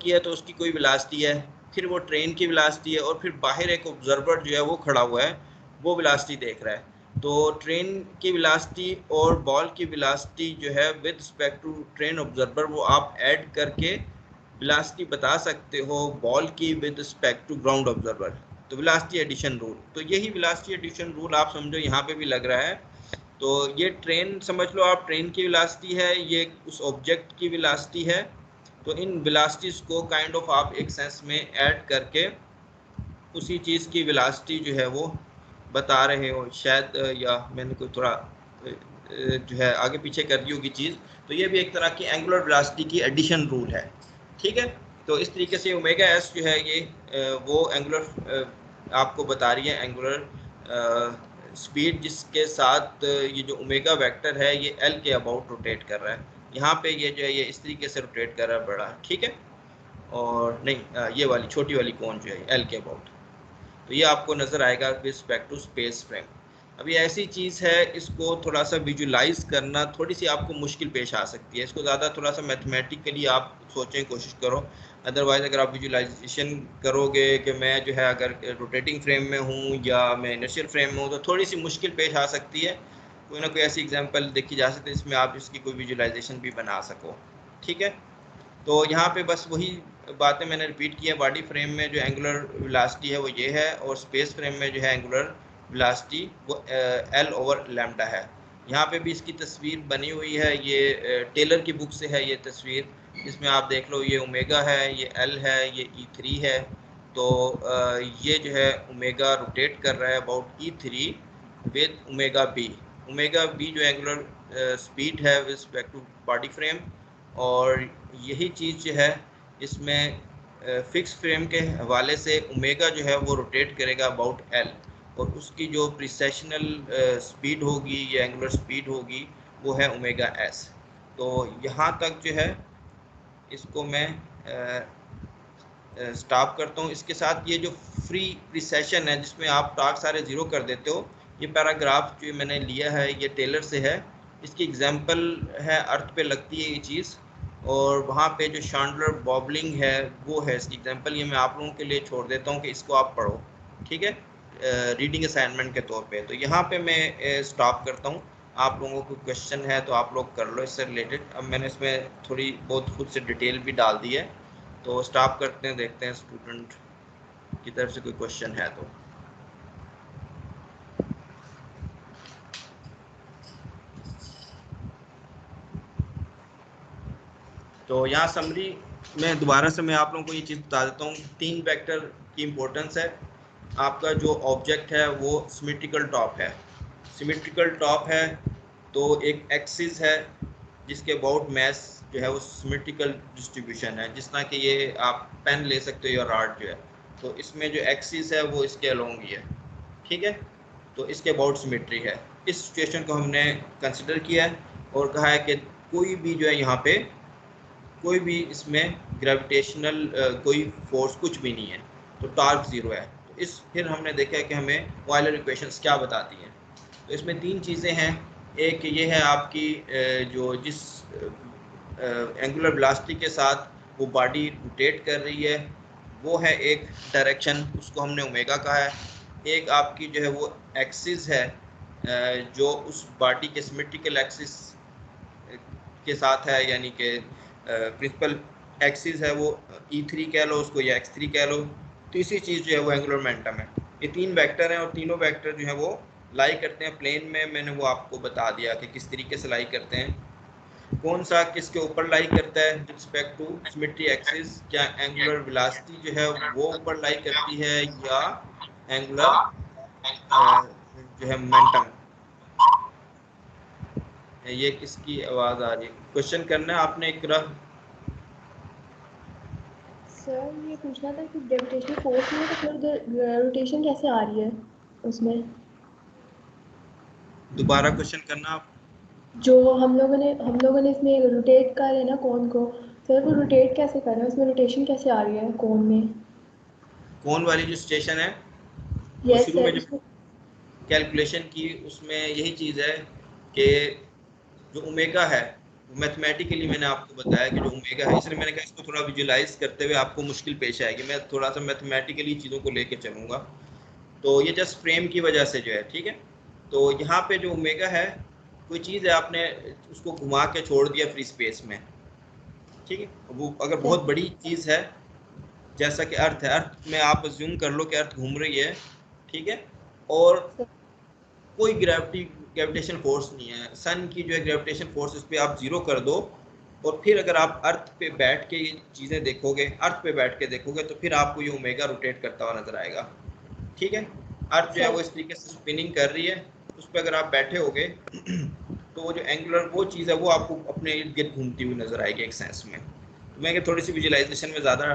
है तो उसकी कोई वेलोसिटी है, फिर वो ट्रेन की वेलोसिटी है, और फिर बाहर एक ऑब्जर्वर जो है वो खड़ा हुआ है, वो वेलोसिटी देख रहा है। तो ट्रेन की वेलोसिटी और बॉल की वेलोसिटी जो है with respect to train observer, वो आप ऐड करके वेलोसिटी बता सकते हो बॉल की with respect to ground observer. तो वेलोसिटी एडिशन रूल, तो यही वेलोसिटी एडिशन रूल आप समझो यहाँ पे भी लग रहा है। तो ये ट्रेन समझ लो आप, ट्रेन की वेलोसिटी है, ये उस ऑब्जेक्ट की वेलोसिटी है। तो इन वेलोसिटीज को काइंड ऑफ आप एक सेंस में ऐड करके उसी चीज़ की वेलोसिटी जो है वो बता रहे हो शायद, या मैंने कोई थोड़ा जो है आगे पीछे कर दी होगी चीज़। तो ये भी एक तरह की एंगुलर वेलोसिटी की एडिशन रूल है। ठीक है, तो इस तरीके से ओमेगा एस जो है ये वो एंगुलर आपको बता रही है एंगुलर स्पीड जिसके साथ ये जो ओमेगा वेक्टर है ये एल के अबाउट रोटेट कर रहा है। यहाँ पे ये जो है ये इस तरीके से रोटेट कर रहा है बड़ा, ठीक है, और नहीं ये वाली छोटी वाली कोन जो है एल के अबाउट। तो ये आपको नज़र आएगा with respect to space frame. अभी ऐसी चीज़ है, इसको थोड़ा सा विजुलाइज करना थोड़ी सी आपको मुश्किल पेश आ सकती है। इसको ज़्यादा थोड़ा सा मैथमेटिकली आप सोचें, कोशिश करो। अदरवाइज़ अगर आप विजुलाइजेशन करोगे कि मैं जो है अगर रोटेटिंग फ्रेम में हूँ या मैं इनर्शियल फ्रेम में हूँ, तो थोड़ी सी मुश्किल पेश आ सकती है। कोई ना कोई ऐसी एग्जाम्पल देखी जा सकती है जिसमें आप इसकी कोई विजुलाइजेशन भी बना सको। ठीक है, तो यहाँ पे बस वही बातें मैंने रिपीट की है। बॉडी फ्रेम में जो एंगुलर वेलोसिटी है वो ये है, और स्पेस फ्रेम में जो है एंगुलर वेलोसिटी वो एल ओवर लैम्डा है। यहाँ पे भी इसकी तस्वीर बनी हुई है, ये टेलर की बुक से है ये तस्वीर। इसमें आप देख लो, ये ओमेगा है, ये एल है, ये E3 है। तो ये जो है ओमेगा रोटेट कर रहा है about E3 with omega B. Omega B जो एंगुलर स्पीड है with respect to body frame, और यही चीज़ जो है इसमें फिक्स फ्रेम के हवाले से ओमेगा जो है वो रोटेट करेगा अबाउट एल, और उसकी जो प्रिसेशनल स्पीड होगी या एंगुलर स्पीड होगी वो है ओमेगा एस। तो यहाँ तक जो है इसको मैं स्टॉप करता हूँ। इसके साथ ये जो फ्री प्रिसेशन है जिसमें आप टार्क सारे ज़ीरो कर देते हो, ये पैराग्राफ जो मैंने लिया है ये टेलर से है, इसकी एग्जांपल है, अर्थ पे लगती है ये चीज़, और वहाँ पे जो शांडलर बॉबलिंग है वो है इसकी एग्जांपल। ये मैं आप लोगों के लिए छोड़ देता हूँ कि इसको आप पढ़ो, ठीक है, रीडिंग असाइनमेंट के तौर पे। तो यहाँ पे मैं स्टॉप करता हूँ। आप लोगों को क्वेश्चन है तो आप लोग कर लो इससे रिलेटेड। अब मैंने इसमें थोड़ी बहुत खुद से डिटेल भी डाल दी है, तो स्टॉप करते हैं, देखते हैं स्टूडेंट की तरफ से कोई क्वेश्चन है तो। तो यहाँ समरी में दोबारा से मैं आप लोगों को ये चीज़ बता देता हूँ, 3 वेक्टर की इम्पोर्टेंस है। आपका जो ऑब्जेक्ट है वो सिमेट्रिकल टॉप है। सिमेट्रिकल टॉप है तो एक एक्सिस है जिसके अबाउट मैस जो है वो सिमेट्रिकल डिस्ट्रीब्यूशन है। जिस तरह कि ये आप पेन ले सकते हो या रॉड जो है, तो इसमें जो एक्सिस है वो इसके अलोंग ही है, ठीक है। तो इसके अबाउट सिमेट्री है। इस सिचुएशन को हमने कंसिडर किया है और कहा है कि कोई भी जो है यहाँ पे कोई भी इसमें ग्रेविटेशनल कोई फोर्स कुछ भी नहीं है, तो टॉर्क ज़ीरो है। तो इस फिर हमने देखा है कि हमें ऑयलर इक्वेशंस क्या बताती हैं। तो इसमें 3 चीज़ें हैं। एक ये है आपकी जो जिस एंगुलर वेलोसिटी के साथ वो बॉडी रोटेट कर रही है वो है एक डायरेक्शन, उसको हमने ओमेगा कहा है। एक आपकी जो है वो एक्सिस है जो उस बॉडी के सिमेट्रिकल एक्सिस के साथ है, यानी कि प्रिंसिपल एक्सिस है वो E3 कह लो उसको या X3 कह लो। तीसरी चीज़ जो है वो एंगुलर मोमेंटम है। ये 3 वेक्टर हैं और तीनों वेक्टर जो है वो लाई करते हैं प्लेन में। मैंने वो आपको बता दिया कि किस तरीके से लाई करते हैं, कौन सा किसके ऊपर लाई करता है रिस्पेक्ट टू सिमेट्री एक्सिस। क्या एंगुलर वेलोसिटी जो है वो ऊपर लाई करती है या एंगुलर जो है मोमेंटम। ये किसकी आवाज़ आ रही है? क्वेश्चन करना है आपने इकरा। सर ये पूछना था कि ग्रेविटेशनल फोर्स में तो फिर रोटेशन कैसे आ रही है उसमें? दोबारा क्वेश्चन करना आप। जो हम लोगों ने इसमें रोटेट कर है ना कोन को, सर वो रोटेट कैसे कर रहे हैं, उसमें रोटेशन कैसे आ रही है कोन में? कौन वाली जो स्टेशन है वो यस शुरू में सर, जब उसमें कैलकुलेशन की उसमें यही चीज़ है कि जो ओमेगा है मैथमेटिकली मैंने आपको बताया कि जो ओमेगा है, इसलिए मैंने कहा इसको थोड़ा विजुलाइज करते हुए आपको मुश्किल पेश आएगी। मैं थोड़ा सा मैथमेटिकली चीज़ों को लेके चलूँगा। तो ये जस्ट फ्रेम की वजह से जो है, ठीक है। तो यहाँ पे जो ओमेगा है कोई चीज़ है, आपने उसको घुमा के छोड़ दिया फ्री स्पेस में, ठीक है। वो अगर सर बहुत बड़ी चीज़ है जैसा कि अर्थ है, अर्थ में आप अज्यूम कर लो कि अर्थ घूम रही है, ठीक है, और सर कोई ग्रेविटेशन फोर्स नहीं है। सन की जो है ग्रेविटेशन फोर्स उस पर आप जीरो कर दो, और फिर अगर आप अर्थ पे बैठ के ये चीज़ें देखोगे, अर्थ पे बैठ के देखोगे, तो फिर आपको ये ओमेगा रोटेट करता हुआ नजर आएगा, ठीक है। अर्थ जो है सर वो इस तरीके से स्पिनिंग कर रही है, उस पर अगर आप बैठे होगे तो वो जो एंगुलर वो चीज़ है वो आपको अपने इर्द गिर्द घूमती हुई नजर आएगी एक सेंस में। तो मैं थोड़ी सी विजुलाइजेशन में ज़्यादा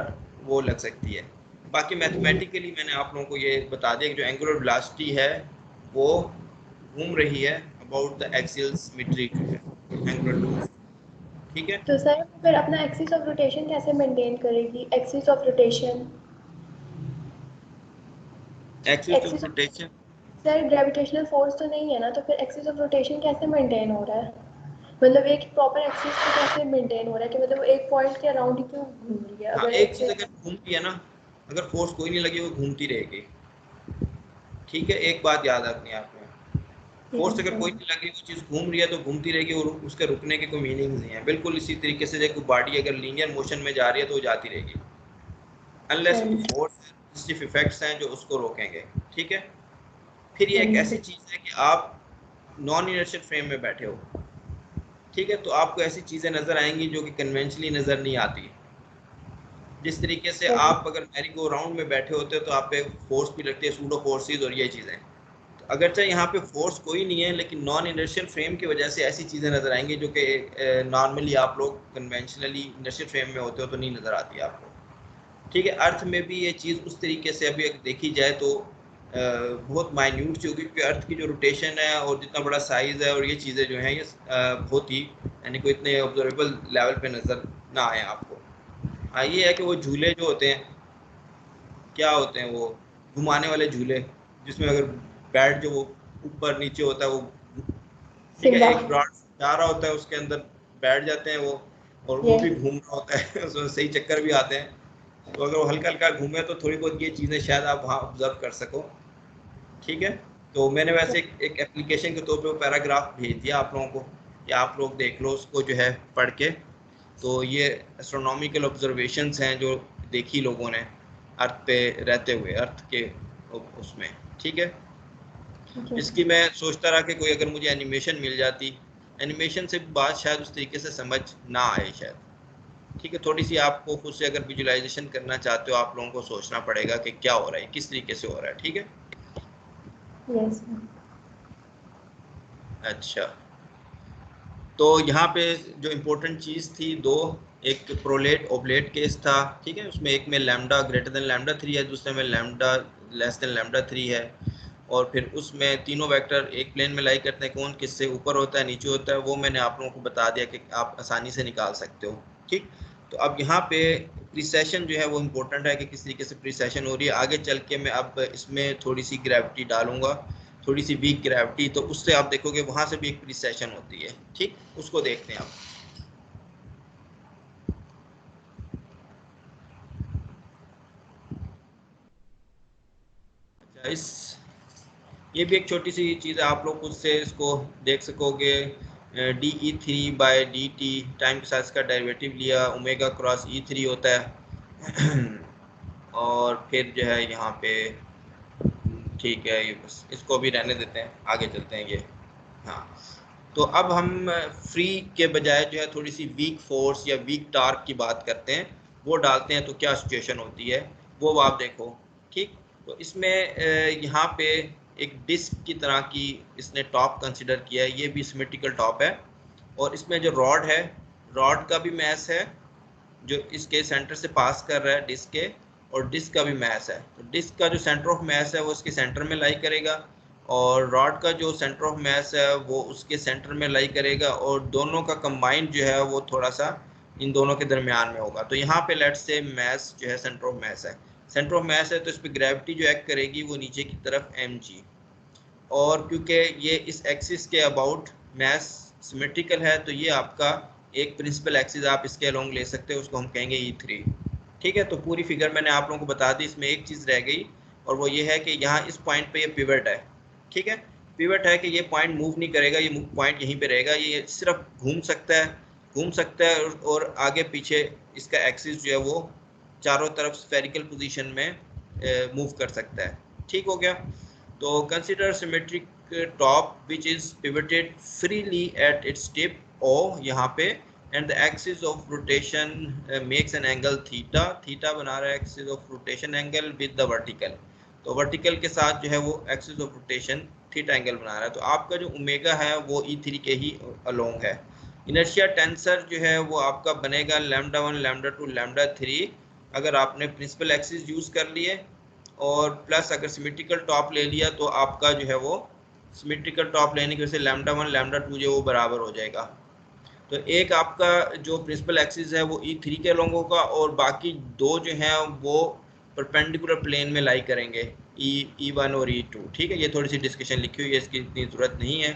वो लग सकती है। बाकी मैथमेटिकली मैंने आप लोगों को ये बता दिया कि जो एंगुलर वेलोसिटी है वो घूम रही है अबाउट द एक्सियल सिमेट्री जो है एंगुलर लूप, ठीक है। तो सर वो फिर अपना एक्सिस ऑफ रोटेशन कैसे मेंटेन करेगी? Axis of rotation, axis of axis rotation sir gravitational force तो नहीं है ना, तो फिर एक्सिस ऑफ रोटेशन कैसे मेंटेन हो रहा है? मतलब एक प्रॉपर एक्सिस पे कैसे मेंटेन हो रहा है कि मतलब वो एक पॉइंट के अराउंड ही क्यों घूम रही है हाँ, अगर एक एक चीज़ से? अगर घूमती है ना, अगर फोर्स कोई नहीं लगी वो घूमती रहेगी, ठीक है। एक बात याद रखनी है आपने, फोर्स अगर कोई नहीं लगी, वो चीज़ घूम रही है तो घूमती रहेगी और उसके रुकने के कोई मीनिंग नहीं है। बिल्कुल इसी तरीके से जब बॉडी अगर लीनियर मोशन में जा रही है तो वो जाती रहेगी, अनलेस हाँ कोई जी, फोर्स सिर्फ इफेक्ट्स हैं जो उसको रोकेंगे, ठीक है। फिर ये हाँ एक जी ऐसी सर। चीज़ है कि आप नॉन इनर्शियल फ्रेम में बैठे हो, ठीक है, तो आपको ऐसी चीज़ें नज़र आएंगी जो कि कन्वेंशनली नज़र नहीं आती। जिस तरीके से हाँ आप अगर मैरी गो राउंड में बैठे होते हो तो आप पे फोर्स भी लगती है, सूडो फोर्सेज और ये चीज़ें। तो अगरचे यहाँ पे फोर्स कोई नहीं है, लेकिन नॉन इनर्शियल फ्रेम की वजह से ऐसी चीज़ें नज़र आएंगी जो कि नॉर्मली आप लोग कन्वेंशनली इनर्शियल फ्रेम में होते हो तो नहीं नज़र आती आपको, ठीक है। अर्थ में भी ये चीज़ उस तरीके से अभी अगर देखी जाए तो बहुत माइन्यूट सी होगी, क्योंकि अर्थ की जो रोटेशन है और जितना बड़ा साइज़ है और ये चीज़ें जो हैं ये बहुत ही यानी कोई इतने ऑब्जर्वेबल लेवल पे नज़र ना आए आपको। हाँ, ये है कि वो झूले जो होते हैं, क्या होते हैं वो घुमाने वाले झूले, जिसमें अगर बैट जो वो ऊपर नीचे होता है वो, ठीक है, सिम्बा। एक ब्रॉड जा रहा होता है उसके अंदर बैठ जाते हैं वो, और वो भी घूम रहा होता है उसमें सही चक्कर भी आते हैं। तो अगर वो हल्का हल्का घूमे तो थोड़ी बहुत ये चीज़ें शायद आप वहाँ ऑब्जर्व कर सको। ठीक है, तो मैंने वैसे एक एप्लीकेशन के तौर पे वो पैराग्राफ भेज दिया आप लोगों को, या आप लोग देख लो उसको जो है पढ़ के। तो ये एस्ट्रोनॉमिकल ऑब्जर्वेशंस हैं जो देखी लोगों ने अर्थ पे रहते हुए, अर्थ के उसमें। ठीक है, इसकी मैं सोचता रहा कि कोई अगर मुझे एनिमेशन मिल जाती, एनिमेशन से बात शायद उस तरीके से समझ ना आए शायद। ठीक है, थोड़ी सी आपको खुद से अगर विजुअलाइजेशन करना चाहते हो, आप लोगों को सोचना पड़ेगा कि क्या हो रहा है, किस तरीके से हो रहा है। ठीक है, यस। अच्छा, तो यहाँ पे जो इम्पोर्टेंट चीज़ थी दो, एक प्रोलेट ओबलेट केस था। ठीक है, उसमें एक में लैम्डा ग्रेटर देन लैम्डा 3 है, दूसरे में लैम्डा लेस देन लैम्डा 3 है, और फिर उसमें तीनों वेक्टर एक प्लेन में लाई करते हैं, कौन किससे ऊपर होता है नीचे होता है, वो मैंने आप लोगों को बता दिया कि आप आसानी से निकाल सकते हो। ठीक, तो अब यहाँ पे प्रीसेशन जो है वो इम्पोर्टेंट है कि किस तरीके से प्रीसेशन हो रही है। आगे चल के मैं अब इसमें थोड़ी सी ग्रेविटी डालूंगा, थोड़ी सी वीक ग्रेविटी, तो उससे आप देखोगे वहां से भी एक प्रीसेशन होती है। ठीक, उसको देखते हैं आप। इस ये भी एक छोटी सी चीज़ है, आप लोग खुद से इसको देख सकोगे। DE3/dt टाइम के साथ इसका डेरिवेटिव लिया, ओमेगा क्रॉस E3 होता है और फिर जो है यहाँ पे ठीक है, ये बस इसको भी रहने देते हैं, आगे चलते हैं ये। हाँ, तो अब हम फ्री के बजाय जो है थोड़ी सी वीक फोर्स या वीक टार्क की बात करते हैं, वो डालते हैं तो क्या सिचुएशन होती है वो आप देखो। ठीक, तो इसमें यहाँ पे एक डिस्क की तरह की इसने टॉप कंसिडर किया है, ये भी सिमेट्रिकल टॉप है, और इसमें जो रॉड है, रॉड का भी मैस है जो इसके सेंटर से पास कर रहा है डिस्क के, और डिस्क का भी मैस है। तो डिस्क का जो सेंटर ऑफ मैस है वो इसके सेंटर में लाई करेगा, और रॉड का जो सेंटर ऑफ मैस है वो उसके सेंटर में लाई करेगा, और दोनों का कंबाइंड जो है वो थोड़ा सा इन दोनों के दरमियान में होगा। तो यहाँ पे लेट्स से मैस जो है सेंटर ऑफ मैस है, सेंटर ऑफ मैस है, तो इस पर ग्रेविटी जो एक्ट करेगी वो नीचे की तरफ mg, और क्योंकि ये इस एक्सिस के अबाउट मैस सिमेट्रिकल है तो ये आपका एक प्रिंसिपल एक्सिस आप इसके अलोंग ले सकते हो, उसको हम कहेंगे E3। ठीक है, तो पूरी फिगर मैंने आप लोगों को बता दी। इसमें एक चीज़ रह गई, और वो ये है कि यहाँ इस पॉइंट पे ये पिवट है। ठीक है, पिवट है कि ये पॉइंट मूव नहीं करेगा, ये पॉइंट यहीं पे रहेगा, ये सिर्फ घूम सकता है, घूम सकता है, और आगे पीछे इसका एक्सिस जो है वो चारों तरफ स्फेरिकल पोजीशन में मूव कर सकता है। ठीक हो गया, तो consider symmetric top which is pivoted freely at its tip O यहाँ पे, and the axis of rotation makes an angle theta, theta बना रहा है axis of rotation angle with the vertical, तो वर्टिकल के साथ जो है वो axis of rotation theta angle बना रहा है। तो आपका जो ओमेगा है वो E3 के ही अलोंग है। इनर्शिया टेंसर जो है वो आपका बनेगा λ1 λ2 λ3, अगर आपने प्रिंसिपल एक्सिस यूज कर लिए, और प्लस अगर सिमेट्रिकल टॉप ले लिया तो आपका जो है वो सिमेट्रिकल टॉप लेने की वजह से λ1 λ2 जो वो बराबर हो जाएगा। तो एक आपका जो प्रिंसिपल एक्सिस है वो E3 के अलोंग होगा, और बाकी दो जो हैं वो परपेंडिकुलर प्लेन में लाई करेंगे, E1 और E2। ठीक है, ये थोड़ी सी डिस्कशन लिखी हुई है, इसकी इतनी ज़रूरत नहीं है,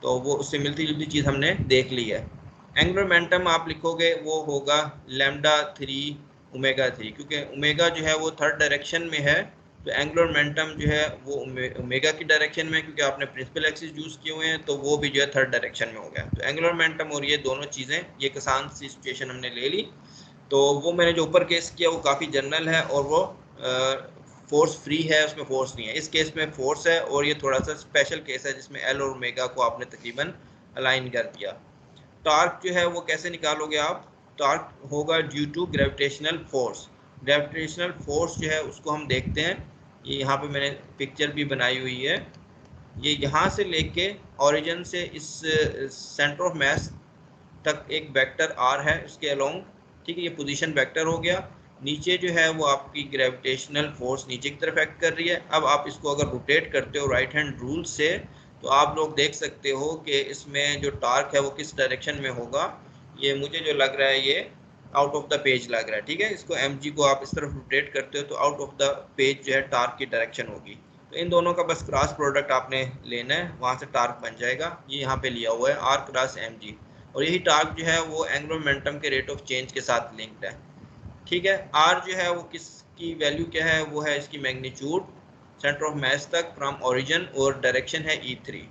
तो वो उससे मिलती जुलती चीज़ हमने देख ली है। एंगुलर मोमेंटम आप लिखोगे वो होगा λ3 ओमेगा 3, क्योंकि ओमेगा जो है वो थर्ड डायरेक्शन में है, तो एंगुलर मोमेंटम जो है वो ओमेगा की डायरेक्शन में, क्योंकि आपने प्रिंसिपल एक्सिस यूज़ किए हुए हैं, तो वो भी जो है थर्ड डायरेक्शन में हो गया। तो एंगुलर मोमेंटम और ये दोनों चीज़ें, ये एक आसान सी सिचुएशन हमने ले ली। तो वो मैंने जो ऊपर केस किया वो काफ़ी जनरल है, और वो फोर्स फ्री है, उसमें फोर्स नहीं है। इस केस में फोर्स है, और ये थोड़ा सा स्पेशल केस है जिसमें एल और ओमेगा को आपने तकरीबन अलाइन कर दिया। टॉर्क जो है वो कैसे निकालोगे आप, टॉर्क होगा due to gravitational force. Gravitational force जो है उसको हम देखते हैं, ये यहाँ पे मैंने पिक्चर भी बनाई हुई है, ये यहाँ से लेके ओरिजिन से इस सेंटर ऑफ मैस तक एक वेक्टर r है उसके अलोंग। ठीक है, ये पोजीशन वेक्टर हो गया। नीचे जो है वो आपकी ग्रेविटेशनल फोर्स नीचे की तरफ एक्ट कर रही है। अब आप इसको अगर रोटेट करते हो राइट हैंड रूल से, तो आप लोग देख सकते हो कि इसमें जो टार्क है वो किस डायरेक्शन में होगा। ये मुझे जो लग रहा है ये आउट ऑफ द पेज लग रहा है। ठीक है, इसको mg को आप इस तरफ रोटेट करते हो तो आउट ऑफ द पेज जो है टार्क की डायरेक्शन होगी। तो इन दोनों का बस क्रॉस प्रोडक्ट आपने लेना है, वहाँ से टार्क बन जाएगा। ये यहाँ पे लिया हुआ है आर क्रॉस एम जी, और यही टार्क जो है वो एंगुलर मोमेंटम के रेट ऑफ चेंज के साथ लिंक्ड है। ठीक है, आर जो है वो किसकी वैल्यू क्या है, वो है इसकी मैग्नीट्यूड सेंटर ऑफ मास तक फ्रॉम ओरिजिन, और डायरेक्शन है E3।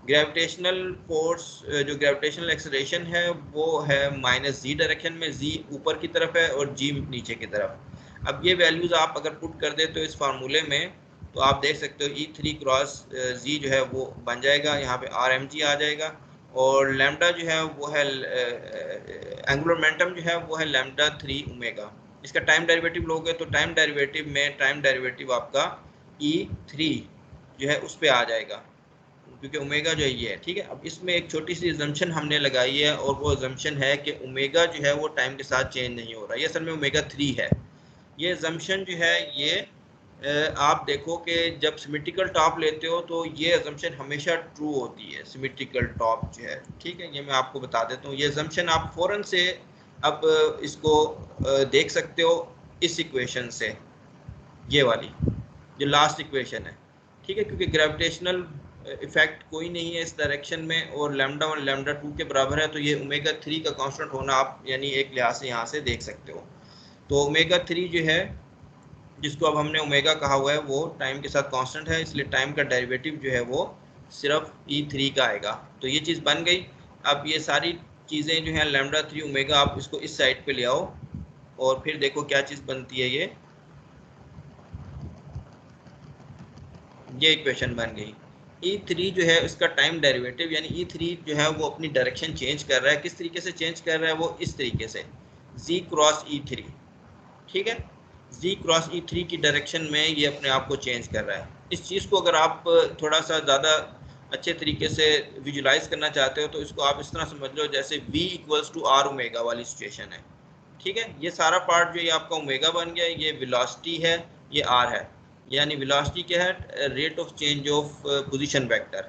ग्रेविटेशनल फोर्स जो ग्रेविटेशनल एक्सेलरेशन है वो है -z डायरेक्शन में, z ऊपर की तरफ है और g नीचे की तरफ। अब ये वैल्यूज आप अगर पुट कर दे तो इस फार्मूले में, तो आप देख सकते हो E3 क्रॉस z जो है वो बन जाएगा, यहाँ पे RmG आ जाएगा, और लैम्डा जो है वो है एंगुलर मोमेंटम जो है वो है लैम्डा 3 ओमेगा। इसका टाइम डेरिवेटिव लोगे तो टाइम डेरिवेटिव में टाइम डेरिवेटिव आपका E3 जो है उस पर आ जाएगा, क्योंकि ओमेगा जो है ये है। ठीक है, अब इसमें एक छोटी सी अजम्पशन हमने लगाई है, और वो अजम्पशन है कि ओमेगा जो है वो टाइम के साथ चेंज नहीं हो रहा, ये असल में ओमेगा 3 है। ये अजम्पशन जो है ये आप देखो कि जब सिमेट्रिकल टॉप लेते हो तो ये अजम्पशन हमेशा ट्रू होती है, सिमेट्रिकल टॉप जो है। ठीक है, ये मैं आपको बता देता हूँ, ये अजम्पशन आप फ़ौरन से अब इसको देख सकते हो इस इक्वेशन से, ये वाली जो लास्ट इक्वेशन है। ठीक है, क्योंकि ग्रेविटेशनल इफेक्ट कोई नहीं है इस डायरेक्शन में, और लैम्डा 1 लैम्डा 2 के बराबर है, तो ये ओमेगा 3 का कांस्टेंट होना आप यानी एक लिहाज से यहाँ से देख सकते हो। तो ओमेगा 3 जो है, जिसको अब हमने ओमेगा कहा हुआ है, वो टाइम के साथ कांस्टेंट है, इसलिए टाइम का डेरिवेटिव जो है वो सिर्फ E3 का आएगा। तो ये चीज़ बन गई। अब ये सारी चीज़ें जो हैं लैम्डा 3 ओमेगा, आप इसको इस साइड पे ले आओ और फिर देखो क्या चीज़ बनती है। ये इक्वेशन बन गई। E3 जो है इसका टाइम डेरिवेटिव, यानी E3 जो है वो अपनी डायरेक्शन चेंज कर रहा है। किस तरीके से चेंज कर रहा है, वो इस तरीके से Z क्रॉस E3। ठीक है, Z क्रॉस E3 की डायरेक्शन में ये अपने आप को चेंज कर रहा है। इस चीज़ को अगर आप थोड़ा सा ज़्यादा अच्छे तरीके से विजुलाइज करना चाहते हो तो इसको आप इस तरह समझ लो जैसे V equals to R omega वाली सिचुएशन है। ठीक है, ये सारा पार्ट जो ये आपका ओमेगा बन गया, ये वेलोसिटी है, ये R है, यानी वेलोसिटी क्या है, rate of change of position vector.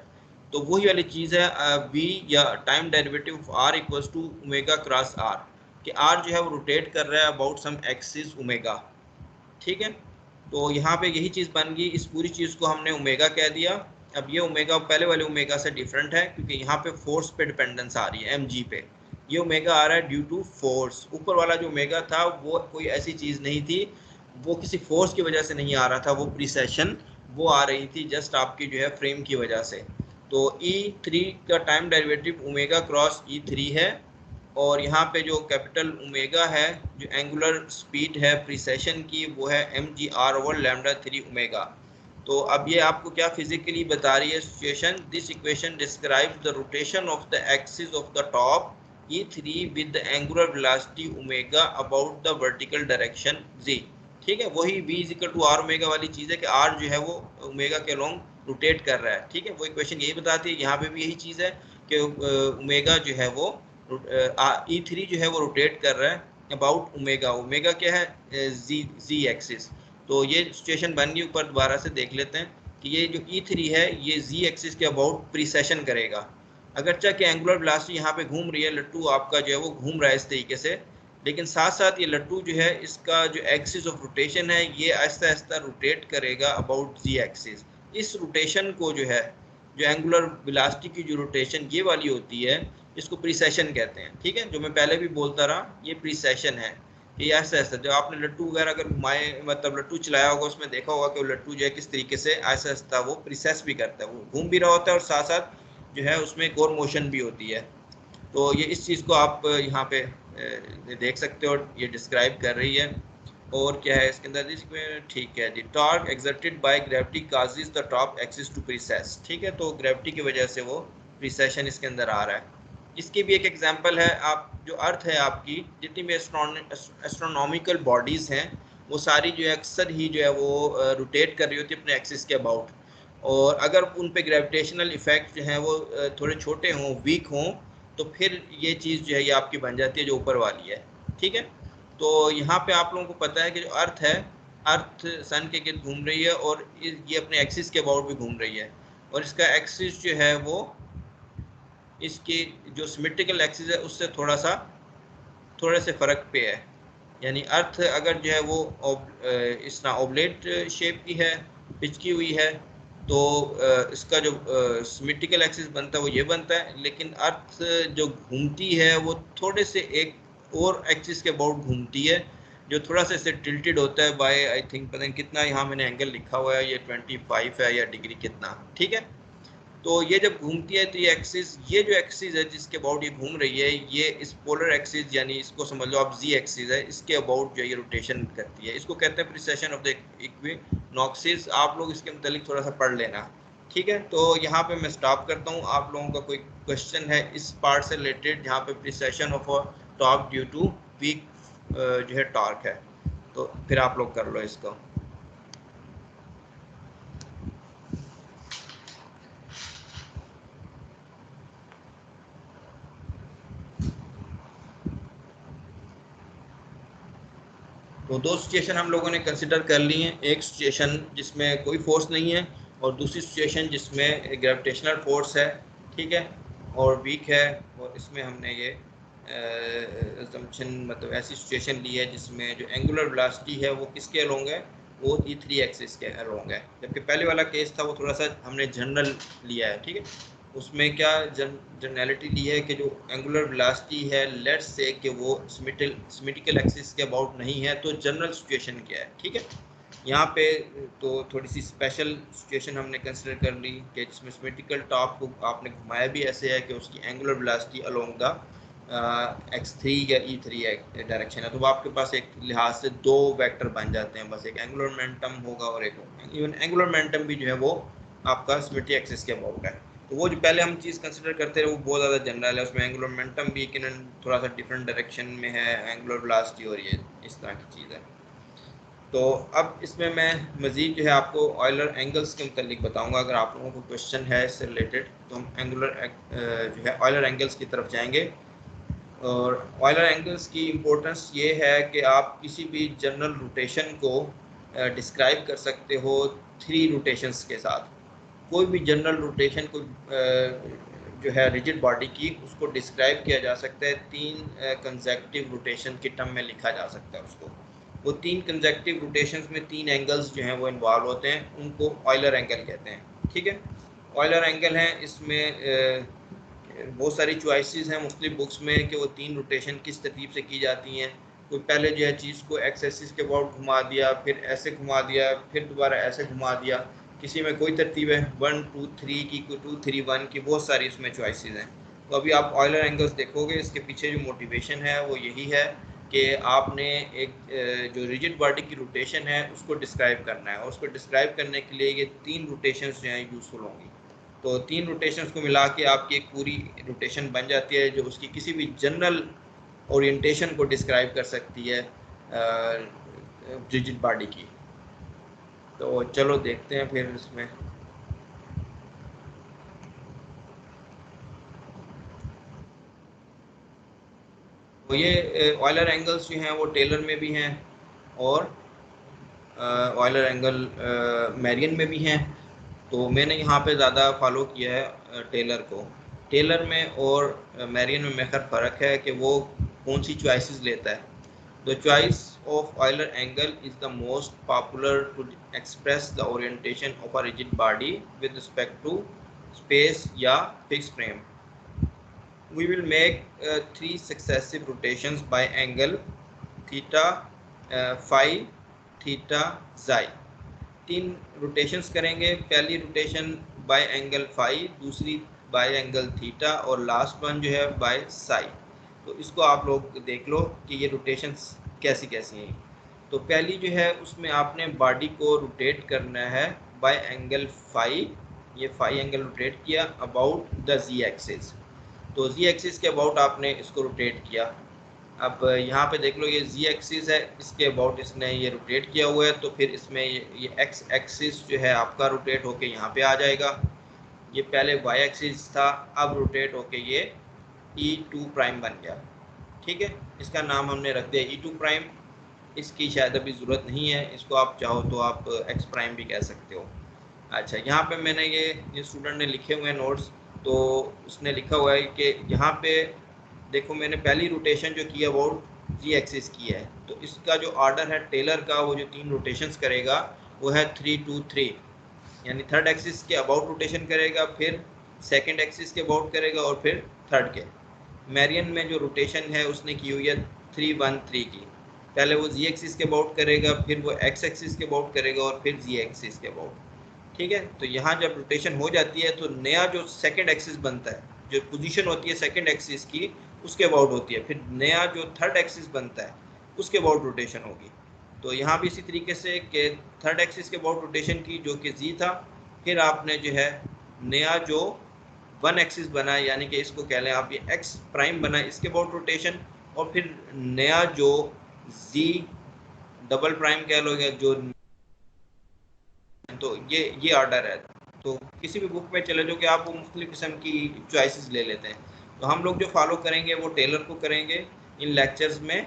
तो वही वाली चीज़ है V या time derivative of R equals to omega cross R, कि R जो है वो रोटेट कर रहा है अबाउट सम एक्सिस ओमेगा। ठीक है, तो यहाँ पे यही चीज़ बन गई। इस पूरी चीज़ को हमने ओमेगा कह दिया। अब ये ओमेगा पहले वाले ओमेगा से डिफरेंट है, क्योंकि यहाँ पे फोर्स पे डिपेंडेंस आ रही है mg पे। ये ओमेगा आ रहा है ड्यू टू फोर्स। ऊपर वाला जो ओमेगा था वो कोई ऐसी चीज़ नहीं थी, वो किसी फोर्स की वजह से नहीं आ रहा था, वो प्रीसेशन वो आ रही थी जस्ट आपकी जो है फ्रेम की वजह से। तो E3 का time derivative omega cross E3 है, और यहाँ पे जो कैपिटल ओमेगा है, जो एंगुलर स्पीड है प्रीसेशन की, वो है mgr ओवर लैम्डा 3 ओमेगा। तो अब ये आपको क्या फिजिकली बता रही है situation, this equation describes the rotation of the axis of the top E3 with the angular velocity omega about the vertical direction z। ठीक है, वही V is equal to R omega वाली चीज़ है कि R जो है वो ओमेगा के लॉन्ग रोटेट कर रहा है। ठीक है, वो इक्वेशन यही बताती है। यहाँ पे भी यही चीज़ है कि ओमेगा जो है वो E3 जो है वो रोटेट कर रहा है अबाउट ओमेगा। ओमेगा क्या है, Z एक्सिस। तो ये सिचुएशन बन गई। ऊपर दोबारा से देख लेते हैं कि ये जो E3 है ये Z एक्सिस के अबाउट प्रीसेशन करेगा। अगरचे कि एंगुलर वेलोसिटी यहाँ पे घूम रही है, लट्टू आपका जो है वो घूम रहा है इस तरीके से, लेकिन साथ साथ ये लट्टू जो है इसका जो एक्सिस ऑफ रोटेशन है ये आहिस्ता आहिस्ता रोटेट करेगा अबाउट Z एक्सिस। इस रोटेशन को जो है, जो एंगुलर वेलोसिटी की जो रोटेशन ये वाली होती है, इसको प्रीसेशन कहते हैं। ठीक है, जो मैं पहले भी बोलता रहा, ये प्रीसेशन है। ये ऐसा ऐसा जो आपने लट्टू वगैरह अगर घुमाए, मतलब लट्टू चलाया होगा, उसमें देखा होगा कि वो लट्टू जो है किस तरीके से ऐसा ऐसा वो प्रीसेस भी करता है, वो घूम भी रहा होता है और साथ साथ जो है उसमें एक और मोशन भी होती है। तो ये इस चीज़ को आप यहाँ पे देख सकते हो, ये डिस्क्राइब कर रही है। और क्या है इसके अंदर, इसमें ठीक है, the torque exerted by gravity causes the top axis to precess. ठीक है, तो ग्रेविटी की वजह से वो प्रीसेशन इसके अंदर आ रहा है। इसकी भी एक एग्जांपल है, आप जो अर्थ है आपकी जितनी भी एस्ट्रोनॉमिकल बॉडीज़ हैं वो सारी जो है अक्सर ही जो है वो रोटेट कर रही होती है अपने एक्सिस के अबाउट, और अगर उन पे ग्रेविटेशनल इफेक्ट जो हैं वो थोड़े छोटे हों, वीक हों, तो फिर ये चीज़ जो है ये आपकी बन जाती है जो ऊपर वाली है। ठीक है, तो यहाँ पे आप लोगों को पता है कि जो अर्थ है, अर्थ सन के गिर्द घूम रही है और ये अपने एक्सिस के अबाउट भी घूम रही है, और इसका एक्सिस जो है वो इसकी जो सिमेट्रिकल एक्सिस है उससे थोड़े से फ़र्क पे है। यानी अर्थ अगर जो है वो इस तरह ओबलेट शेप की है, पिच की हुई है तो इसका जो सिमेट्रिकल एक्सिस बनता है वो ये बनता है, लेकिन अर्थ जो घूमती है वो थोड़े से एक और एक्सिस के अबाउट घूमती है जो थोड़ा सा इससे टिल्टेड होता है बाय आई थिंक पता नहीं कितना, यहाँ मैंने एंगल लिखा हुआ है, ये 25 है या डिग्री कितना, ठीक है। तो ये जब घूमती है तो ये एक्सिस, ये जो एक्सिस है जिसके अबाउट ये घूम रही है, ये इस पोलर एक्सिस यानी इसको समझ लो आप जी एक्सिस है, इसके अबाउट जो ये रोटेशन करती है, इसको कहते हैं प्रिसेशन ऑफ द इक्विनॉक्सिस। आप लोग इसके मुतालिक थोड़ा सा पढ़ लेना, ठीक है। तो यहाँ पे मैं स्टॉप करता हूँ। आप लोगों का कोई क्वेश्चन है इस पार्ट से रिलेटेड जहाँ पे precession of torque due to weak जो है टॉर्क है, तो फिर आप लोग कर लो इसको। तो दो सिचुएशन हम लोगों ने कंसिडर कर ली हैं, एक सिचुएशन जिसमें कोई फोर्स नहीं है और दूसरी सिचुएशन जिसमें ग्रेविटेशनल फोर्स है, ठीक है, और वीक है, और इसमें हमने ये असम्पशन मतलब ऐसी सिचुएशन ली है जिसमें जो एंगुलर वेलोसिटी है वो किसके अलोंग है, वो E3 एक्सिस के अलोंग है। जबकि पहले वाला केस था वो थोड़ा सा हमने जनरल लिया है, ठीक है। उसमें क्या जनरलिटी ली है कि जो एंगुलर वेलोसिटी है लेट्स से कि वो सिमेट्रिकल एक्सिस के अबाउट नहीं है, तो जनरल सिचुएशन क्या है, ठीक है। यहाँ पे तो थोड़ी सी स्पेशल सिचुएशन हमने कंसिडर कर ली कि जिसमें सिमेट्रिकल टॉप को आपने घुमाया भी ऐसे है कि उसकी angular velocity along the x3 या E3 डायरेक्शन है, तो वो आपके पास एक लिहाज से दो वेक्टर बन जाते हैं, बस एक एंगुलर मोमेंटम होगा और एक इवन एंगुलर मोमेंटम भी जो है वो आपका सिमेट्रिक एक्सिस के अबाउट है। तो वो जो पहले हम चीज़ कंसिडर करते रहे वो बहुत ज़्यादा जनरल है, उसमें एंगुलर मोमेंटम भी कि थोड़ा सा डिफरेंट डायरेक्शन में है, एंगुलर वेलोसिटी और ये इस तरह की चीज़ है। तो अब इसमें मैं मज़ीद जो है आपको ऑयलर एंगल्स के मुतालिक बताऊंगा। अगर आप लोगों को क्वेश्चन है इससे रिलेटेड तो हम एंगुलर जो है ऑयलर एंगल्स की तरफ जाएंगे। और ऑयलर एंगल्स की इम्पोर्टेंस ये है कि आप किसी भी जनरल रोटेशन को डिस्क्राइब कर सकते हो 3 रोटेशंस के साथ। कोई भी जनरल रोटेशन को जो है रिजिड बॉडी की उसको डिस्क्राइब किया जा सकता है 3 कंसेक्यूटिव रोटेशन के टर्म में लिखा जा सकता है उसको। वो 3 कंसेक्यूटिव रोटेशंस में 3 एंगल्स जो हैं वो इन्वॉल्व होते हैं, उनको ऑयलर एंगल कहते हैं, ठीक है। ऑयलर एंगल हैं, इसमें बहुत सारी चॉइसेस हैं मुख्तलिफ बुक्स में कि वो 3 रोटेशन किस तरतीब से की जाती हैं। कोई पहले जो है चीज़ को एक्स एक्सिस के अबाउट घुमा दिया, फिर ऐसे घुमा दिया, फिर दोबारा ऐसे घुमा दिया, किसी में कोई तरतीब है 1 2 3 की, कोई 2 3 1 की, बहुत सारी इसमें चॉइसेस हैं। तो अभी आप ऑयलर एंगल्स देखोगे, इसके पीछे जो मोटिवेशन है वो यही है कि आपने एक जो रिजिड बॉडी की रोटेशन है उसको डिस्क्राइब करना है, और उसको डिस्क्राइब करने के लिए ये 3 रोटेशंस जो हैं यूज़फुल होंगी। तो 3 रोटेशंस को मिला के आपकी एक पूरी रोटेशन बन जाती है जो उसकी किसी भी जनरल ओरिएंटेशन को डिस्क्राइब कर सकती है रिजिड बॉडी की। तो चलो देखते हैं फिर इसमें। तो ये ऑयलर एंगल्स जो हैं वो टेलर में भी हैं और ऑयलर एंगल मैरियन में भी हैं। तो मैंने यहाँ पे ज़्यादा फॉलो किया है टेलर को। टेलर में और मैरियन में मेखर फ़र्क है कि वो कौन सी चॉइसेस लेता है। The choice of Euler angle is the most popular to express the orientation of a rigid body with respect to space या fix frame. We will make 3 successive rotations by angle theta, phi, theta, xi। 3 rotations करेंगे। पहली rotation by angle phi, दूसरी bye angle theta और last one जो है bye Sai. तो इसको आप लोग देख लो कि ये रोटेशंस कैसी कैसी हैं। तो पहली जो है उसमें आपने बॉडी को रोटेट करना है बाय एंगल फाई, ये फाई एंगल रोटेट किया अबाउट द जी एक्सिस। तो जी एक्सिस के अबाउट आपने इसको रोटेट किया। अब यहाँ पे देख लो ये जी एक्सिस है, इसके अबाउट इसने ये रोटेट किया हुआ है, तो फिर इसमें ये एक्स एक्सिस जो है आपका रोटेट होके यहाँ पे आ जाएगा। ये पहले वाई एक्सिस था, अब रोटेट होके ये E2 प्राइम बन गया, ठीक है। इसका नाम हमने रख दिया E2 प्राइम। इसकी शायद अभी ज़रूरत नहीं है, इसको आप चाहो तो आप एक्स प्राइम भी कह सकते हो। अच्छा, यहाँ पे मैंने ये स्टूडेंट ने लिखे हुए हैं नोट्स, तो उसने लिखा हुआ है कि यहाँ पे देखो मैंने पहली रोटेशन जो की अबाउट जी एक्सिस की है, तो इसका जो ऑर्डर है टेलर का, वो जो 3 रोटेशंस करेगा वो है 3 2 3। यानी थर्ड एक्सिस के अबाउट रोटेशन करेगा, फिर सेकंड एक्सिस के अबाउट करेगा और फिर थर्ड के। मेरियन में जो रोटेशन है उसने की हुई है 313 की। पहले वो जी एक्सिस के अबाउट करेगा, फिर वो एक्स एक्सिस के अबाउट करेगा और फिर जी एक्सिस के अबाउट। ठीक है, तो यहाँ जब रोटेशन हो जाती है तो नया जो सेकंड एक्सिस बनता है, जो पोजीशन होती है सेकंड एक्सिस की उसके अबाउट होती है, फिर नया जो थर्ड एक्सिस बनता है उसके अबाउट रोटेशन होगी। तो यहाँ भी इसी तरीके से कि थर्ड एक्सिस के अबाउट रोटेशन की जो कि जी था, फिर आपने जो है नया जो वन एक्सिस बना, यानी कि इसको कह लें आप ये एक्स प्राइम बना, इसके अबाउट रोटेशन, और फिर नया जो जी डबल प्राइम कह लो या जो, तो ये ऑर्डर है। तो किसी भी बुक में चले जाओ कि आप वो मुख्तलिफ किस्म की चॉइसेस ले लेते हैं। तो हम लोग जो फॉलो करेंगे वो टेलर को करेंगे इन लेक्चर्स में।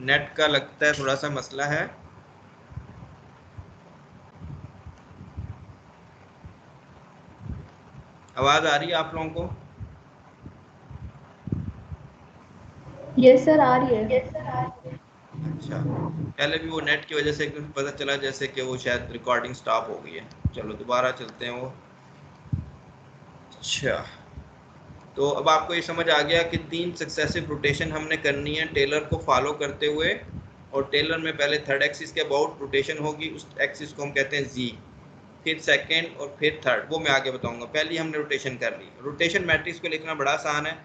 नेट का लगता है थोड़ा सा मसला है। आवाज़ आ रही है आप लोगों को? यस सर, आ रही है। अच्छा, पहले भी वो नेट की वजह से पता चला जैसे कि वो शायद रिकॉर्डिंग स्टॉप हो गई है। चलो दोबारा चलते हैं वो। अच्छा, तो अब आपको ये समझ आ गया कि 3 सक्सेसिव रोटेशन हमने करनी है टेलर को फॉलो करते हुए। और टेलर में पहले थर्ड एक्सिस के अबाउट रोटेशन होगी, उस एक्सिस को हम कहते हैं जी, फिर सेकंड और फिर थर्ड, वो मैं आगे बताऊंगा। पहले हमने रोटेशन कर ली। रोटेशन मैट्रिक्स को लिखना बड़ा आसान है,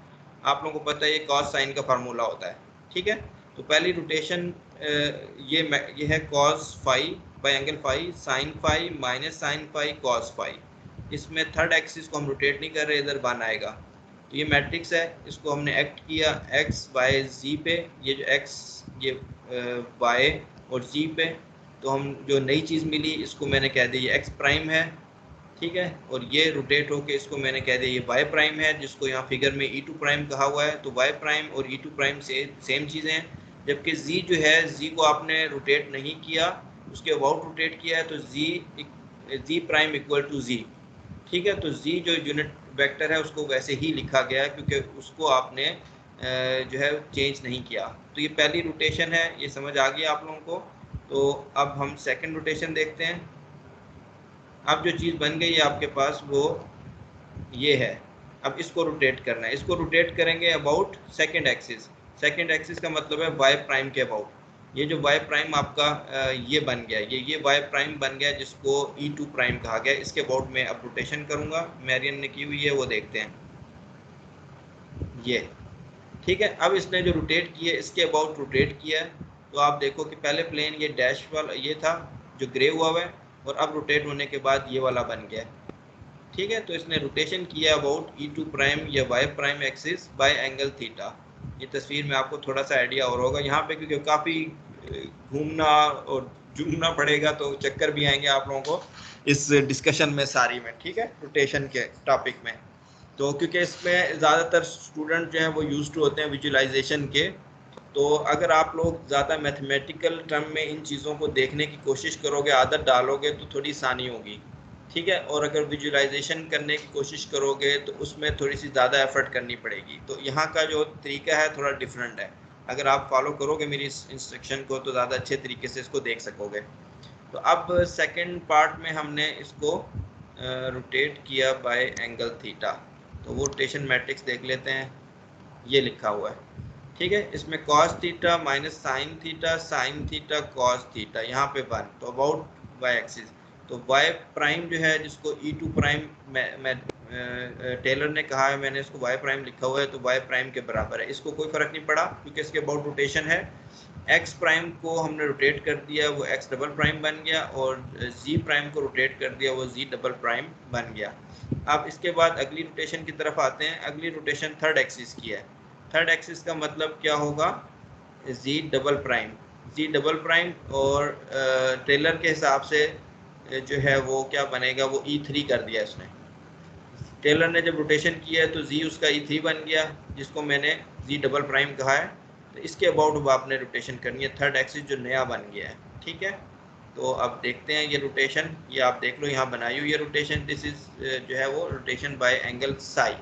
आप लोगों को पता है ये कॉस साइन का फार्मूला होता है। ठीक है, तो पहली रोटेशन ये है cos phi by angle phi sine phi minus sine phi cos phi. इसमें थर्ड एक्सिस को हम रोटेट नहीं कर रहे, इधर बन आएगा। तो ये मैट्रिक्स है, इसको हमने एक्ट किया एक्स बाय जी पे, ये जो एक्स ये बाय और जी पे, तो हम जो नई चीज़ मिली इसको मैंने कह दिया ये एक्स प्राइम है। ठीक है, और ये रोटेट होके इसको मैंने कह दिया ये वाई प्राइम है, जिसको यहाँ फिगर में ई टू प्राइम कहा हुआ है। तो वाई प्राइम और ई टू प्राइम से सेम चीज़ें हैं, जबकि जी जो है जी को आपने रोटेट नहीं किया, उसके अबाउट रोटेट किया है, तो जी प्राइम इक्वल टू जी। ठीक है, तो जी जो यूनिट वेक्टर है उसको वैसे ही लिखा गया है क्योंकि उसको आपने जो है चेंज नहीं किया। तो ये पहली रोटेशन है, ये समझ आ गया आप लोगों को। तो अब हम सेकंड रोटेशन देखते हैं। अब जो चीज़ बन गई है आपके पास वो ये है। अब इसको रोटेट करना है, इसको रोटेट करेंगे about second axis. Second axis का मतलब है वाई प्राइम के अबाउट। ये जो वाई प्राइम आपका ये बन गया, ये वाई प्राइम बन गया जिसको ई टू प्राइम कहा गया। इसके अबाउट में अब रोटेशन करूँगा, मेरियन ने की हुई है वो देखते हैं ये। ठीक है, अब इसने जो रोटेट किया इसके अबाउट रोटेट किया है, तो आप देखो कि पहले प्लेन ये डैश वाला ये था जो ग्रे हुआ हुआ है, और अब रोटेट होने के बाद ये वाला बन गया है। ठीक है, तो इसने रोटेशन किया अबाउट ई टू प्राइम या Y prime axis by angle theta. ये तस्वीर में आपको थोड़ा सा आइडिया और होगा यहाँ पे, क्योंकि काफ़ी घूमना और झूमना पड़ेगा तो चक्कर भी आएंगे आप लोगों को इस डिस्कशन में सारी में। ठीक है, रोटेशन के टॉपिक में। तो क्योंकि इसमें ज़्यादातर स्टूडेंट जो हैं वो यूज्ड टू होते हैं विजुलाइजेशन के, तो अगर आप लोग ज़्यादा मैथमेटिकल टर्म में इन चीज़ों को देखने की कोशिश करोगे, आदत डालोगे, तो थोड़ी आसानी होगी। ठीक है, और अगर विजुलाइजेशन करने की कोशिश करोगे तो उसमें थोड़ी सी ज़्यादा एफर्ट करनी पड़ेगी। तो यहाँ का जो तरीका है थोड़ा डिफरेंट है, अगर आप फॉलो करोगे मेरी इस इंस्ट्रक्शन को तो ज़्यादा अच्छे तरीके से इसको देख सकोगे। तो अब सेकंड पार्ट में हमने इसको रोटेट किया बाय एंगल थीटा, तो वो रोटेशन मैट्रिक्स देख लेते हैं। ये लिखा हुआ है, ठीक है, इसमें cos theta minus sine theta cos theta, यहाँ पे 1, तो अबाउट वाई एक्सिस। तो वाई प्राइम जो है जिसको ई टू प्राइम टेलर ने कहा है, मैंने इसको वाई प्राइम लिखा हुआ है, तो वाई प्राइम के बराबर है। इसको कोई फ़र्क नहीं पड़ा क्योंकि इसके अबाउट रोटेशन है। एक्स प्राइम को हमने रोटेट कर दिया, वो एक्स डबल प्राइम बन गया, और जी प्राइम को रोटेट कर दिया, वो जी डबल प्राइम बन गया। अब इसके बाद अगली रोटेशन की तरफ आते हैं। अगली रोटेशन थर्ड एक्सिस की है। थर्ड एक्सिस का मतलब क्या होगा, जी डबल प्राइम, और टेलर के हिसाब से जो है वो क्या बनेगा, वो E3 कर दिया इसने। टेलर ने जब रोटेशन किया है तो जी उसका E3 बन गया, जिसको मैंने जी डबल प्राइम कहा है। तो इसके अबाउट अब आपने रोटेशन करनी है, थर्ड एक्सिस जो नया बन गया है। ठीक है, तो अब देखते हैं ये रोटेशन, ये आप देख लो यहाँ बनाई हुई है रोटेशन। दिस इज जो है वो रोटेशन बाय एंगल साई।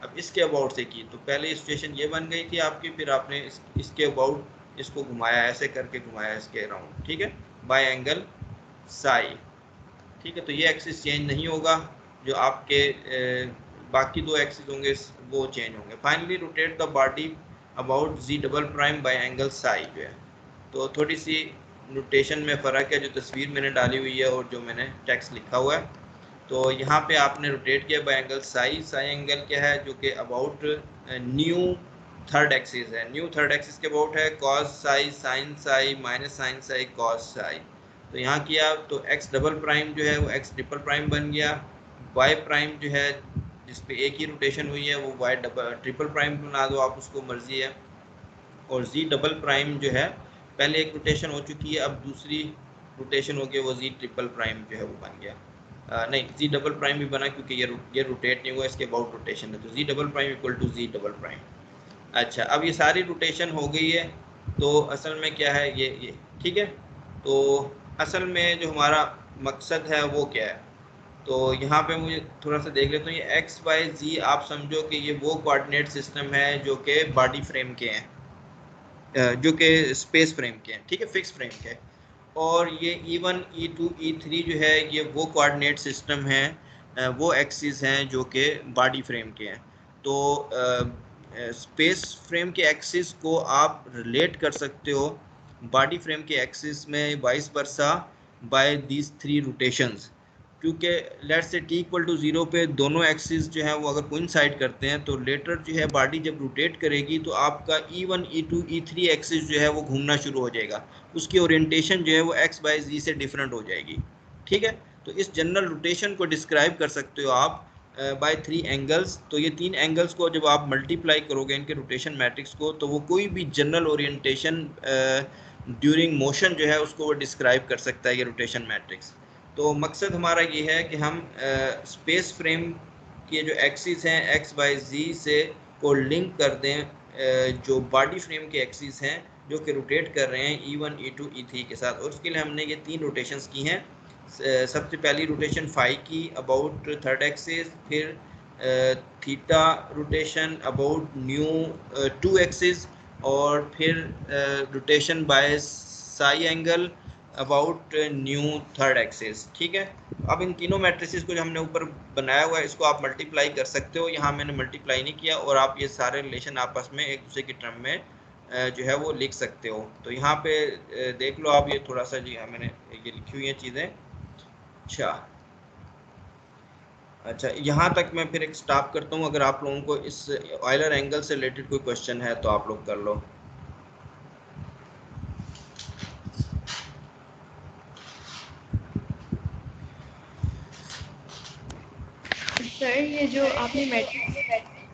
अब इसके अबाउट से की, तो पहले सिचुएशन ये बन गई थी आपकी, फिर आपने इसके अबाउट इसको घुमाया, ऐसे करके घुमाया इसके अराउंड। ठीक है, बाय एंगल साई, ठीक है। तो ये एक्सिस चेंज नहीं होगा, जो आपके बाकी दो एक्सिस होंगे वो चेंज होंगे। Finally rotate the body about Z double prime by angle psi जो है। तो थोड़ी सी रोटेशन में फ़र्क है, जो तस्वीर मैंने डाली हुई है और जो मैंने टेक्स्ट लिखा हुआ है। तो यहाँ पे आपने रोटेट किया by angle psi. Psi angle क्या है, जो कि अबाउट न्यू थर्ड एक्सिस है। न्यू थर्ड एक्सिस के अबाउट है cos psi, sine psi, minus sine psi, cos psi. तो यहाँ किया तो एक्स डबल प्राइम जो है वो एक्स ट्रिपल प्राइम बन गया। वाई प्राइम जो है जिसपे एक ही रोटेशन हुई है वो वाई डबल ट्रिपल प्राइम बना दो आप, उसको मर्जी है। और जी डबल प्राइम जो है पहले एक रोटेशन हो चुकी है, अब दूसरी रोटेशन हो गई, वो जी ट्रिपल प्राइम जो है वो बन गया। नहीं, जी डबल प्राइम भी बना क्योंकि ये रोटेट नहीं हुआ, इसके अबाउट रोटेशन है। तो g double prime equal to g double prime. अच्छा, अब ये सारी रोटेशन हो गई है, तो असल में क्या है ये ठीक है। तो असल में जो हमारा मकसद है वो क्या है, तो यहाँ पे मुझे थोड़ा सा देख लेते हैं। ये एक्स वाई जी आप समझो कि ये वो कोऑर्डिनेट सिस्टम है जो कि बॉडी फ्रेम के हैं, जो कि स्पेस फ्रेम के हैं, ठीक है, फिक्स फ्रेम के हैं। और ये E1 E2 E3 जो है ये वो कोऑर्डिनेट सिस्टम हैं, वो एक्सिस हैं जो कि बॉडी फ्रेम के हैं। तो स्पेस फ्रेम के एक्सिस को आप रिलेट कर सकते हो बॉडी फ्रेम के एक्सिस में vice versa by these three rotations, क्योंकि let's say t equal to 0 पे दोनों एक्सिस जो है वो अगर कोइंसाइड करते हैं तो लेटर जो है बॉडी जब रोटेट करेगी तो आपका E1 E2 E3 एक्सिस जो है वो घूमना शुरू हो जाएगा, उसकी ओरिएंटेशन जो है वो एक्स बाय जी से डिफरेंट हो जाएगी, ठीक है। तो इस जनरल रोटेशन को डिस्क्राइब कर सकते हो आप बाय थ्री एंगल्स। तो ये तीन एंगल्स को जब आप मल्टीप्लाई करोगे इनके रोटेशन मैट्रिक्स को, तो वो कोई भी जनरल ओरिएंटेशन ड्यूरिंग मोशन जो है उसको वो डिस्क्राइब कर सकता है, ये रोटेशन मैट्रिक्स। तो मकसद हमारा ये है कि हम स्पेस फ्रेम के जो एक्सिस हैं एक्स बाय जी से को लिंक कर दें जो बॉडी फ्रेम के एक्सिस हैं जो कि रोटेट कर रहे हैं E1 E2 E3 के साथ। और उसके लिए हमने ये तीन रोटेशंस की हैं। सबसे पहली रोटेशन फाई की अबाउट थर्ड एक्सिस, फिर theta rotation about new two axis, और फिर rotation by psi angle about new third axis, ठीक है। अब इन तीनों मैट्रिसेस को जो हमने ऊपर बनाया हुआ है इसको आप मल्टीप्लाई कर सकते हो। यहाँ मैंने मल्टीप्लाई नहीं किया, और आप ये सारे रिलेशन आपस में एक दूसरे की टर्म में जो है वो लिख सकते हो। तो यहाँ पे देख लो आप, ये थोड़ा सा जी मैंने ये लिखी हुई हैं चीज़ें। अच्छा, यहाँ तक मैं फिर एक स्टॉप करता हूँ। अगर आप लोगों को इस ऑयलर एंगल से रिलेटेड कोई क्वेश्चन है तो आप लोग कर लो। सर ये जो आपने मैट्रिक्स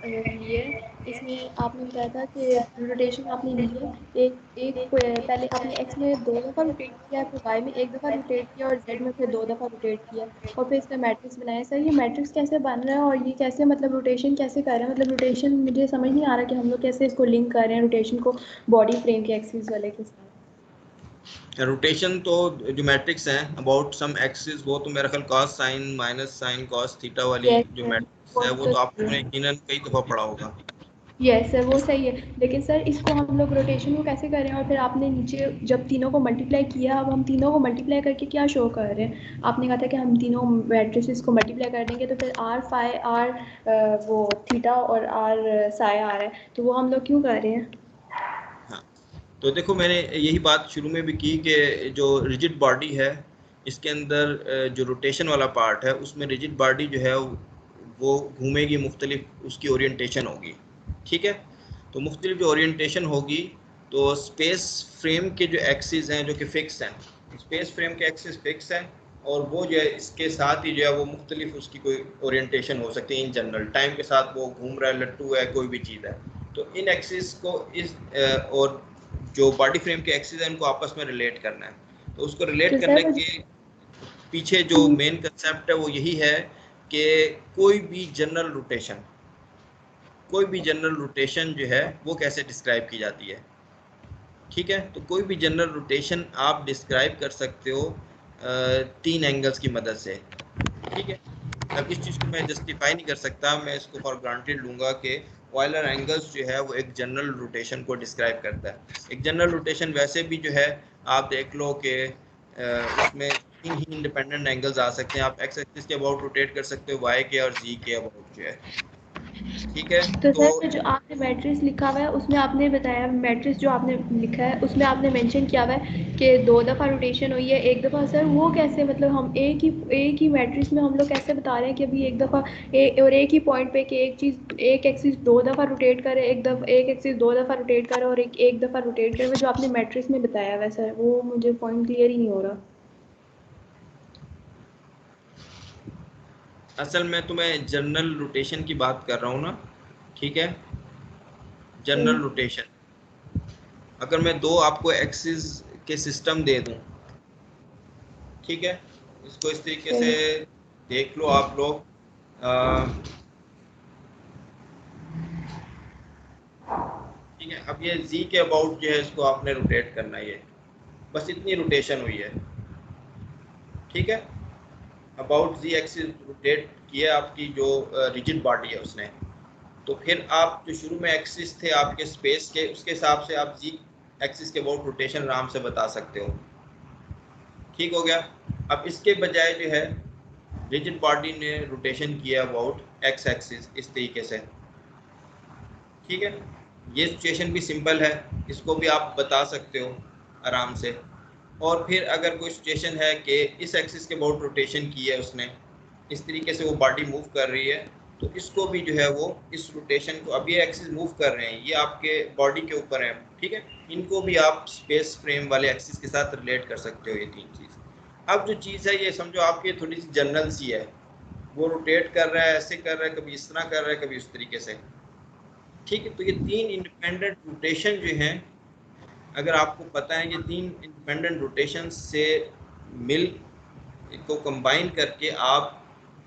ली है इसमें आपने बताया था कि रोटेशन आपने ली है पहले आपने एक्स में 2 दफ़ा रोटेट किया, फिर वाई में 1 दफ़ा रोटेट किया और जेड में फिर 2 दफ़ा रोटेट किया और फिर इसका मैट्रिक्स बनाया। सर ये मैट्रिक्स कैसे बन रहा है और ये कैसे मतलब रोटेशन कैसे कर रहे हैं? मतलब रोटेशन मुझे समझ नहीं आ रहा कि हम लोग कैसे इसको लिंक कर रहे हैं रोटेशन को बॉडी फ्रेम के एक्सिस वाले के साथ। रोटेशन तो जो मैट्रिक्स हैं अबाउट सम एक्सिस, वो तो मेरा ख्याल cos sine minus sine cos theta वाली जो मैट्रिक्स है वो तो आपने यकीनन कई दफ़ा पढ़ा होगा। यस सर, वो सही है, लेकिन सर इसको हम लोग रोटेशन को कैसे करें? और फिर आपने नीचे जब तीनों को मल्टीप्लाई किया, अब हम तीनों को मल्टीप्लाई करके क्या शो कर रहे हैं? आपने कहा था कि हम तीनों मैट्रिसेस को मल्टीप्लाई कर देंगे तो फिर आर फाई आर वो थीटा और आर साई आ रहा है, तो वो हम लोग क्यों कर रहे हैं? हाँ, तो देखो मैंने यही बात शुरू में भी की कि जो रिजिड बॉडी है इसके अंदर जो रोटेशन वाला पार्ट है उसमें रिजिड बॉडी जो है वो घूमेगी, मुख्तलिफ उसकी ओरिएंटेशन होगी, ठीक है। तो मुख्तलिफ जो ओरिएंटेशन होगी, तो स्पेस फ्रेम के जो एक्सिस हैं जो कि फिक्स हैं, स्पेस फ्रेम के एक्सिस फिक्स हैं, और वो जो है इसके साथ ही जो है वो मुख्तलिफ उसकी कोई ओरिएंटेशन हो सकती है। इन जनरल टाइम के साथ वो घूम रहा है, लट्टू है, कोई भी चीज़ है। तो इन एक्सिस को इस और जो बॉडी फ्रेम के एक्सिस हैं इनको आपस में रिलेट करना है। तो उसको रिलेट तो करने सर के पीछे जो मेन कंसेप्ट है वो यही है कि कोई भी जनरल रोटेशन जो है वो कैसे डिस्क्राइब की जाती है, ठीक है। तो कोई भी जनरल रोटेशन आप डिस्क्राइब कर सकते हो तीन एंगल्स की मदद से, ठीक है। अब इस चीज़ को मैं जस्टिफाई नहीं कर सकता, मैं इसको फॉर ग्रांटेड लूँगा कि ऑयलर एंगल्स जो है वो एक जनरल रोटेशन को डिस्क्राइब करता है। एक जनरल रोटेशन वैसे भी जो है आप देख लो कि उसमें तीन ही इंडिपेंडेंट एंगल्स आ सकते हैं। आप एक्स एक्सिस के अबाउट रोटेट कर सकते हो, वाई के और जी के अबाउट जो है, ठीक है। तो तो सर जो आपने मैट्रिक्स लिखा हुआ है उसमें आपने बताया, मैट्रिक्स जो आपने लिखा है उसमें आपने मेंशन किया हुआ है कि 2 दफ़ा रोटेशन हुई है, एक दफ़ा। सर वो कैसे, मतलब हम एक ही मैट्रिक्स में हम लोग कैसे बता रहे हैं कि अभी एक दफ़ा और एक ही पॉइंट पे कि एक चीज़, एक एक्सिस 2 दफ़ा रोटेट करे, एक एक्सिस 2 दफ़ा रोटेट करे और एक दफ़ा रोटेट करे, वो जो आपने मैट्रिक्स में बताया हुआ है सर, वो मुझे पॉइंट क्लियर ही नहीं हो रहा। असल में तुम्हें जनरल रोटेशन की बात कर रहा हूँ ना, ठीक है। जनरल रोटेशन, अगर मैं दो आपको एक्सिस के सिस्टम दे दूं, ठीक है, इसको इस तरीके से देख लो आप लोग। ठीक है, अब ये z के अबाउट जो है इसको आपने रोटेट करना है, ये बस इतनी रोटेशन हुई है, ठीक है। अबाउट z एक्सिस रोटेट किया आपकी जो रिजिड बॉडी है उसने, तो फिर आप जो शुरू में एक्सिस थे आपके स्पेस के, उसके हिसाब से आप z एक्सिस के अबाउट रोटेशन आराम से बता सकते हो, ठीक हो गया। अब इसके बजाय जो है रिजिड बॉडी ने रोटेशन किया अबाउट एक्स एक्सिस इस तरीके से, ठीक है। ये सिचुएशन भी सिंपल है, इसको भी आप बता सकते हो आराम से। और फिर अगर कोई सिचुएशन है कि इस एक्सिस के अबाउट रोटेशन की है उसने, इस तरीके से वो बॉडी मूव कर रही है, तो इसको भी जो है वो इस रोटेशन को, अब ये एक्सिस मूव कर रहे हैं, ये आपके बॉडी के ऊपर है, ठीक है, इनको भी आप स्पेस फ्रेम वाले एक्सिस के साथ रिलेट कर सकते हो, ये तीन चीज़। अब जो चीज़ है ये समझो आपकी थोड़ी सी जनरल सी है, वो रोटेट कर रहा है, ऐसे कर रहा है, कभी इस तरह कर रहा है, कभी उस तरीके से, ठीक है। तो ये तीन इंडिपेंडेंट रोटेशन जो हैं, अगर आपको पता है, ये तीन इंडिपेंडेंट रोटेशन से मिल को कंबाइन करके आप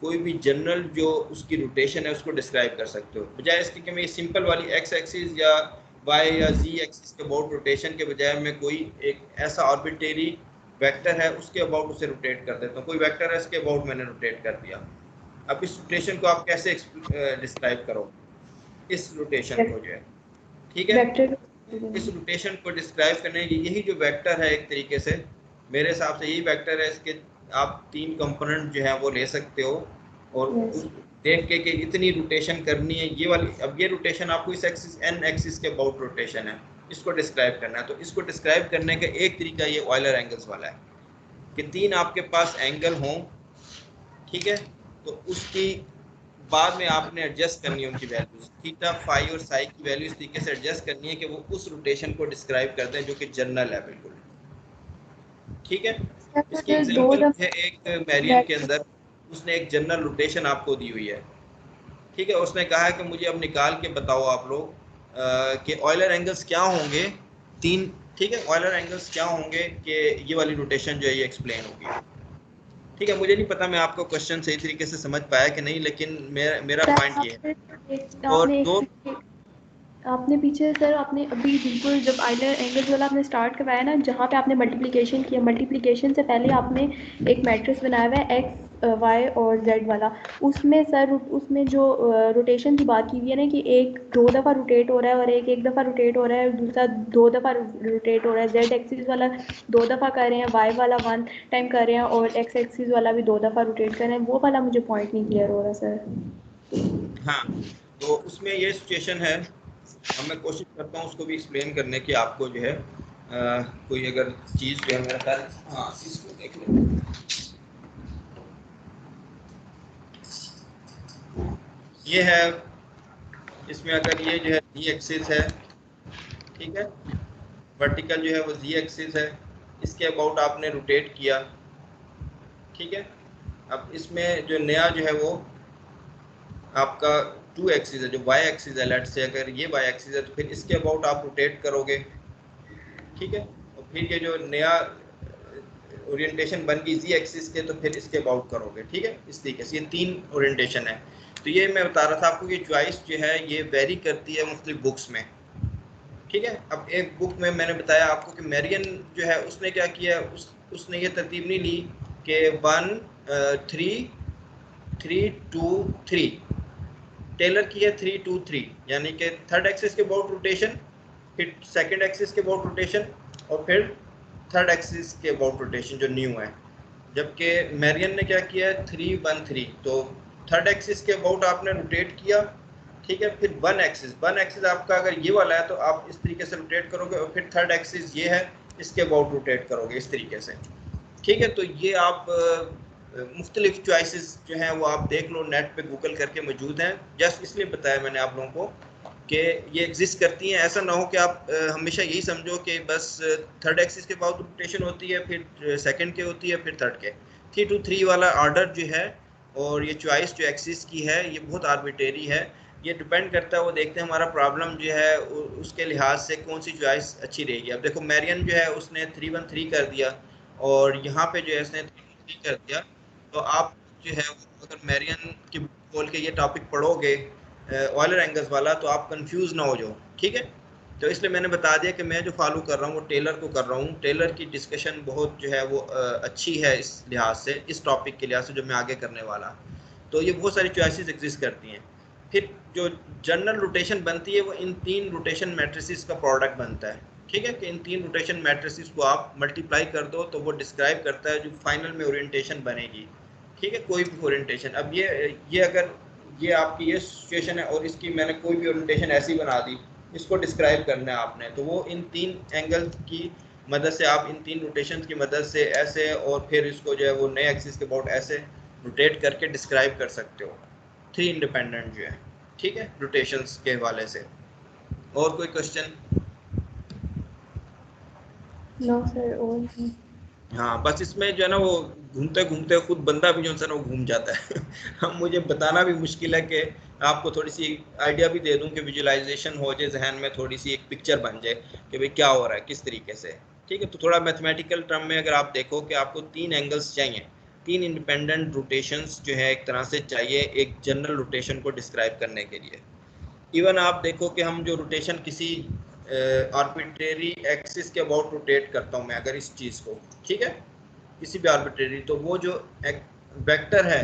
कोई भी जनरल जो उसकी रोटेशन है उसको डिस्क्राइब कर सकते हो, बजाय इसके कि मैं ये सिंपल वाली एक्स एक्सिस या वाई या जी एक्सिस के अबाउट रोटेशन के बजाय मैं कोई एक ऐसा आर्बिट्रेरी वेक्टर है उसके अबाउट उसे रोटेट कर देता हूँ। कोई वेक्टर है इसके अबाउट मैंने रोटेट कर दिया, अब इस रोटेशन को आप कैसे डिस्क्राइब करो, इस रोटेशन को जो है, ठीक है। वेक्टर। इस रोटेशन को डिस्क्राइब करने की यही जो वेक्टर है, एक तरीके से मेरे हिसाब से यही वेक्टर है, इसके आप तीन कंपोनेंट जो है वो ले सकते हो और उस देख के कि इतनी रोटेशन करनी है ये वाली। अब ये रोटेशन आपको इस एक्सिस एन एक्सिस के अबाउट रोटेशन है, इसको डिस्क्राइब करना है। तो इसको डिस्क्राइब करने का एक तरीका ये ऑयलर एंगल्स वाला है कि तीन आपके पास एंगल हों, ठीक है, तो उसकी बाद में आपने एडजस्ट करनी है उनकी वैल्यूज, थीटा फाई और साई की वैल्यू इस तरीके से एडजस्ट करनी है कि वो उस रोटेशन को डिस्क्राइब करते हैं जो कि जनरल है बिल्कुल, ठीक है। इसकी दो एग्जांपल दफा है एक मेरियन के अंदर, उसने एक जनरल रोटेशन आपको दी हुई है, ठीक है। उसने कहा है कि मुझे अब निकाल के बताओ आप लोग कि ऑयलर एंगल्स क्या होंगे तीन, ठीक है, ऑयलर एंगल्स क्या होंगे कि ये वाली रोटेशन जो है ये एक्सप्लेन होगी, ठीक है। मुझे नहीं पता मैं आपको क्वेश्चन सही तरीके से समझ पाया कि नहीं, लेकिन मेरा पॉइंट ये है। और दो, आपने पीछे सर, आपने अभी बिल्कुल जब आइलर एंगल वाला आपने स्टार्ट करवाया ना, जहाँ पे आपने मल्टीप्लिकेशन किया, मल्टीप्लिकेशन से पहले आपने एक मैट्रिक्स बनाया हुआ है एक्स वाई और जेड वाला, उसमें सर उसमें जो रोटेशन की बात की हुई है ना कि एक 2 दफ़ा रोटेट हो रहा है और एक दफ़ा रोटेट हो रहा है, दूसरा 2 दफ़ा रोटेट हो रहा है, जेड एक्सिस वाला 2 दफ़ा कर रहे हैं, वाई वाला 1 टाइम कर रहे हैं और एक्स एक्सिस वाला भी 2 दफ़ा रोटेट कर रहे हैं, वो वाला मुझे पॉइंट नहीं क्लियर हो रहा सर। हाँ, तो उसमें ये सिचुएशन है, अब मैं कोशिश करता हूँ उसको भी एक्सप्लेन करने की, आपको जो है कोई अगर चीज़ जो है मेरे ख्याल, हाँ इसको देख लो, ये है, इसमें अगर ये जो है जी एक्सिस है, ठीक है, वर्टिकल जो है वो जी एक्सिस है, इसके अबाउट आपने रोटेट किया, ठीक है। अब इसमें जो नया जो है वो आपका टू एक्सिस है, जो वाई एक्सिस है, लेट से अगर ये वाई एक्सिस है तो फिर इसके अबाउट आप रोटेट करोगे, ठीक है। और फिर ये जो नया ओरिएंटेशन बन गई जी एक्सिस के, तो फिर इसके अबाउट करोगे, ठीक है, इस तरीके से ये तीन ओरिएंटेशन है। तो ये मैं बता रहा था आपको कि चॉइस जो है ये वेरी करती है मुख्तलिफ बुक्स में, ठीक है। अब एक बुक में मैंने बताया आपको कि मेरियन जो है उसने क्या किया, उसने ये तरतीब नहीं ली कि 1 3 3 2 3, टेलर की है 3 2 3, यानी कि थर्ड एक्सिस के अबाउट रोटेशन, फिर सेकंड एक्सिस के अबाउट रोटेशन और फिर थर्ड एक्सिस के अबाउट रोटेशन जो न्यू है, जबकि मेरियन ने क्या किया है 313। तो थर्ड एक्सिस के अबाउट आपने रोटेट किया, ठीक है। फिर वन एक्सिस आपका अगर ये वाला है तो आप इस तरीके से रोटेट करोगे, और फिर थर्ड एक्सिस ये है, इसके अबाउट रोटेट करोगे इस तरीके से, ठीक है। तो ये आप मुख्तलिफ चॉइसेस जो हैं वो आप देख लो, नेट पे गूगल करके मौजूद हैं। जस्ट इसलिए बताया मैंने आप लोगों को कि ये एग्जिस्ट करती हैं। ऐसा ना हो कि आप हमेशा यही समझो कि बस थर्ड एक्सिस के बाद रोटेशन होती है, फिर सेकंड के होती है, फिर थर्ड के। 3 to 3 वाला आर्डर जो है और ये चॉइस जो एक्सिस की है ये बहुत आर्बिट्रेरी है। ये डिपेंड करता है, वो देखते हैं हमारा प्रॉब्लम जो है उसके लिहाज से कौन सी चॉइस अच्छी रहेगी। अब देखो मेरियन जो है उसने 313 कर दिया, और यहाँ पे जो है इसने 313 कर दिया। तो आप जो है अगर मेरियन की खोल के ये टॉपिक पढ़ोगे ऑयलर एंगल्स वाला, तो आप कंफ्यूज ना हो जाओ, ठीक है। तो इसलिए मैंने बता दिया कि मैं जो फॉलो कर रहा हूँ वो टेलर को कर रहा हूँ। टेलर की डिस्कशन बहुत जो है वो अच्छी है इस लिहाज से, इस टॉपिक के लिहाज से जो मैं आगे करने वाला। तो ये बहुत सारी चॉइसेस एग्जिस्ट करती हैं। फिर जो जनरल रोटेशन बनती है वो इन 3 रोटेशन मैट्रिसेस का प्रोडक्ट बनता है, ठीक है। कि इन 3 रोटेशन मैट्रिसेस को आप मल्टीप्लाई कर दो तो वो डिस्क्राइब करता है जो फाइनल में ओरिएंटेशन बनेगी, ठीक है, कोई भी ओरिएंटेशन। अब ये अगर ये आपकी ये सिचुएशन है और इसकी मैंने कोई भी ओरिएंटेशन ऐसी बना दी, इसको डिस्क्राइब करना है आपने, तो वो इन 3 एंगल की मदद से आप इन 3 रोटेशन की मदद से ऐसे, और फिर इसको जो है वो नए एक्सिस के अबाउट ऐसे रोटेट करके डिस्क्राइब कर सकते हो, 3 इंडिपेंडेंट जो है, ठीक है, रोटेशंस के हवाले से। और कोई क्वेश्चन? नो सर, और हाँ, बस इसमें जो है ना वो घूमते घूमते खुद बंदा भी जो है ना वो घूम जाता है हम मुझे बताना भी मुश्किल है कि आपको थोड़ी सी आइडिया भी दे दूं कि विजुअलाइजेशन हो जाए, जहन में थोड़ी सी एक पिक्चर बन जाए कि भाई क्या हो रहा है किस तरीके से, ठीक है। तो थोड़ा मैथमेटिकल टर्म में अगर आप देखो कि आपको 3 एंगल्स चाहिए, 3 इंडिपेंडेंट रोटेशंस जो है एक तरह से चाहिए एक जनरल रोटेशन को डिस्क्राइब करने के लिए। इवन आप देखो कि हम जो रोटेशन किसी आर्बिट्रेरी एक्सिस के अबाउट रोटेट करता हूँ मैं अगर इस चीज़ को, ठीक है, किसी भी आर्बिट्रेरी, तो वो जो वेक्टर है,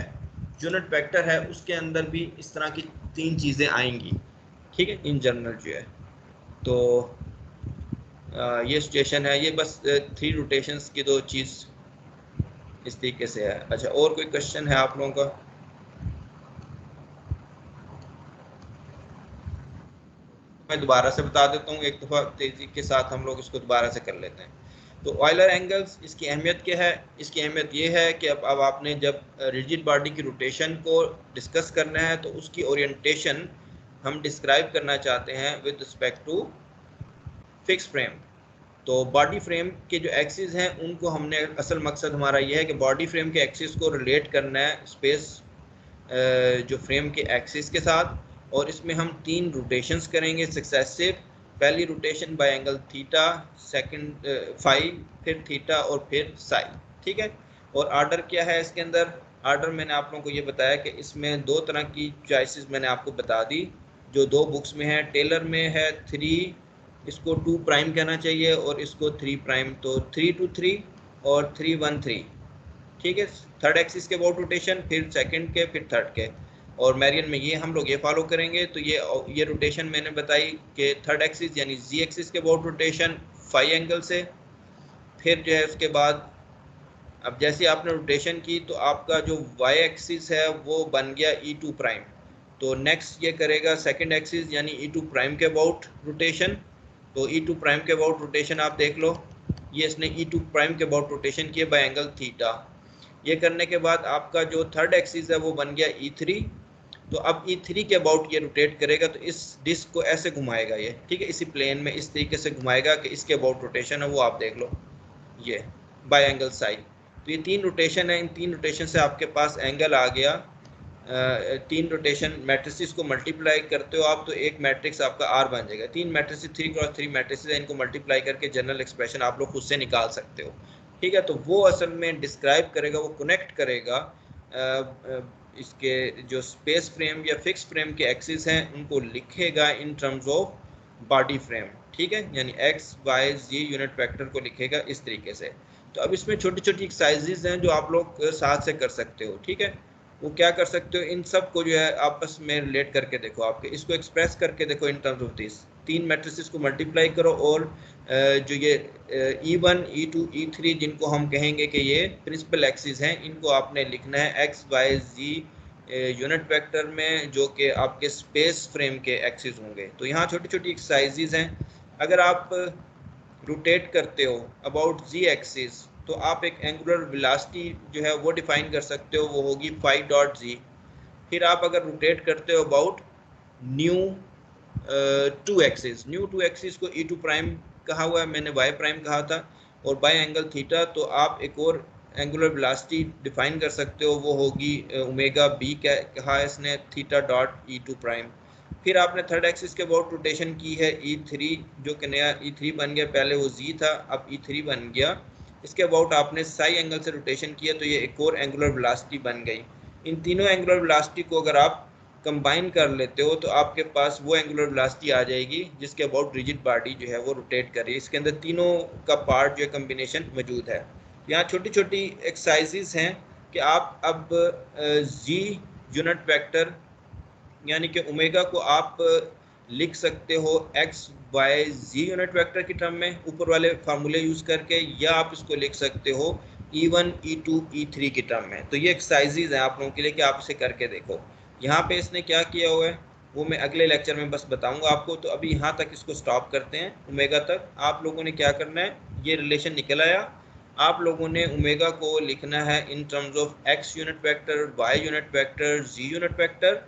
यूनिट वेक्टर है, उसके अंदर भी इस तरह की 3 चीज़ें आएंगी, ठीक है, इन जनरल जो है। तो ये सिचुएशन है, ये बस 3 रोटेशंस की 2 चीज़ इस तरीके से है। अच्छा, और कोई क्वेश्चन है आप लोगों का? मैं दोबारा से बता देता हूँ, एक दफ़ा तेज़ी के साथ हम लोग इसको दोबारा से कर लेते हैं। तो ऑयलर एंगल्स, इसकी अहमियत क्या है? इसकी अहमियत ये है कि अब आपने जब रिजिड बॉडी की रोटेशन को डिस्कस करना है तो उसकी ओरिएंटेशन हम डिस्क्राइब करना चाहते हैं with respect to fix frame. तो बॉडी फ्रेम के जो एक्सिस हैं उनको हमने, असल मकसद हमारा ये है कि बॉडी फ्रेम के एक्सिस को रिलेट करना है स्पेस जो फ्रेम के एक्सिस के साथ, और इसमें हम 3 रोटेशंस करेंगे सक्सेसिव। पहली rotation by angle theta, second phi, फिर थीटा और फिर साई, ठीक है। और आर्डर क्या है इसके अंदर? आर्डर मैंने आप लोगों को ये बताया कि इसमें 2 तरह की चॉइसेस मैंने आपको बता दी जो 2 बुक्स में है। टेलर में है 3, इसको 2 प्राइम कहना चाहिए, और इसको 3 प्राइम, तो 3 to 3 और 313, ठीक है। थर्ड एक्सिस के अबाउट रोटेशन, फिर सेकंड के, फिर थर्ड के। और मेरियन में ये हम लोग ये फॉलो करेंगे। तो ये रोटेशन मैंने बताई कि थर्ड एक्सिस यानी जी एक्सिस के अबाउट रोटेशन 5 एंगल से। फिर जो है उसके बाद अब जैसे आपने रोटेशन की तो आपका जो वाई एक्सिस है वो बन गया E2 प्राइम। तो नेक्स्ट ये करेगा सेकंड एक्सिस यानी E2 प्राइम के अबाउट रोटेशन। तो E2 प्राइम के अबाउट रोटेशन आप देख लो, ये इसने E2 प्राइम के अबाउट रोटेशन किया बाय एंगल थीटा। ये करने के बाद आपका जो थर्ड एक्सिस है वो बन गया E3। तो अब E3 के अबाउट ये रोटेट करेगा, तो इस डिस्क को ऐसे घुमाएगा ये, ठीक है, इसी प्लेन में इस तरीके से घुमाएगा कि इसके अबाउट रोटेशन है वो आप देख लो, ये बाय एंगल साइड। तो ये 3 रोटेशन है, इन 3 रोटेशन से आपके पास एंगल आ गया। 3 रोटेशन मैट्रिसेस को मल्टीप्लाई करते हो आप तो एक मैट्रिक्स आपका R बन जाएगा। 3 मैट्रिसेस 3x3 मैट्रिसेस है, इनको मल्टीप्लाई करके जनरल एक्सप्रेशन आप लोग खुद से निकाल सकते हो, ठीक है। तो वो असल में डिस्क्राइब करेगा, वो कनेक्ट करेगा इसके जो स्पेस फ्रेम या फिक्स फ्रेम के एक्सिस हैं उनको लिखेगा इन टर्म्स ऑफ बॉडी फ्रेम, ठीक है, यानी एक्स वाई जी यूनिट वेक्टर को लिखेगा इस तरीके से। तो अब इसमें छोटी छोटी एक्सरसाइजेज हैं जो आप लोग साथ से कर सकते हो, ठीक है। वो क्या कर सकते हो, इन सब को जो है आपस में रिलेट करके देखो, आपके इसको एक्सप्रेस करके देखो इन टर्म्स ऑफ दिस, तीन मैट्रिसेस को मल्टीप्लाई करो और जो ये E1 E2 E3 जिनको हम कहेंगे कि ये प्रिंसिपल एक्सिस हैं, इनको आपने लिखना है एक्स वाई जी यूनिट वेक्टर में, जो कि आपके स्पेस फ्रेम के एक्सिस होंगे। तो यहाँ छोटी छोटी एक्सरसाइजेज हैं। अगर आप रोटेट करते हो अबाउट जी एक्सिस, तो आप एक एंगुलर वेलोसिटी जो है वो डिफाइन कर सकते हो, वो होगी फाई डॉट जी। फिर आप अगर रोटेट करते हो about new two axis, new two axis को ई टू प्राइम कहा हुआ है, मैंने वाई प्राइम कहा था, और बाय एंगल थीटा, तो आप एक और एंगुलर वेलोसिटी डिफाइन कर सकते हो, वो होगी ओमेगा बी कहा है इसने, theta dot E two prime. फिर आपने थर्ड एक्सिस के अबाउट रोटेशन की है E3, जो कि नया E3 बन गया, पहले वो Z था अब E3 बन गया। इसके अबाउट आपने साई एंगल से रोटेशन किया, तो ये एक और एंगुलर वेलोसिटी बन गई। इन तीनों एंगुलर वेलोसिटी को अगर आप कंबाइन कर लेते हो तो आपके पास वो एंगुलर वेलोसिटी आ जाएगी जिसके अबाउट रिजिड बॉडी जो है वो रोटेट कर रही है। इसके अंदर तीनों का पार्ट जो है कम्बिनेशन मौजूद है। यहाँ छोटी छोटी एक्सरसाइजेज हैं कि आप अब जी यूनिट वेक्टर यानी कि ओमेगा को आप लिख सकते हो एक्स वाई जी यूनिट वेक्टर की टर्म में ऊपर वाले फार्मूले यूज़ करके, या आप इसको लिख सकते हो E1 E2 E3 की टर्म में। तो ये एक्सरसाइजेज हैं आप लोगों के लिए कि आप इसे करके देखो। यहाँ पे इसने क्या किया हुआ है वो मैं अगले लेक्चर में बस बताऊंगा आपको। तो अभी यहाँ तक इसको स्टॉप करते हैं, ओमेगा तक। आप लोगों ने क्या करना है, ये रिलेशन निकल आया, आप लोगों ने ओमेगा को लिखना है in terms of X unit vector, Y unit vector, Z unit vector,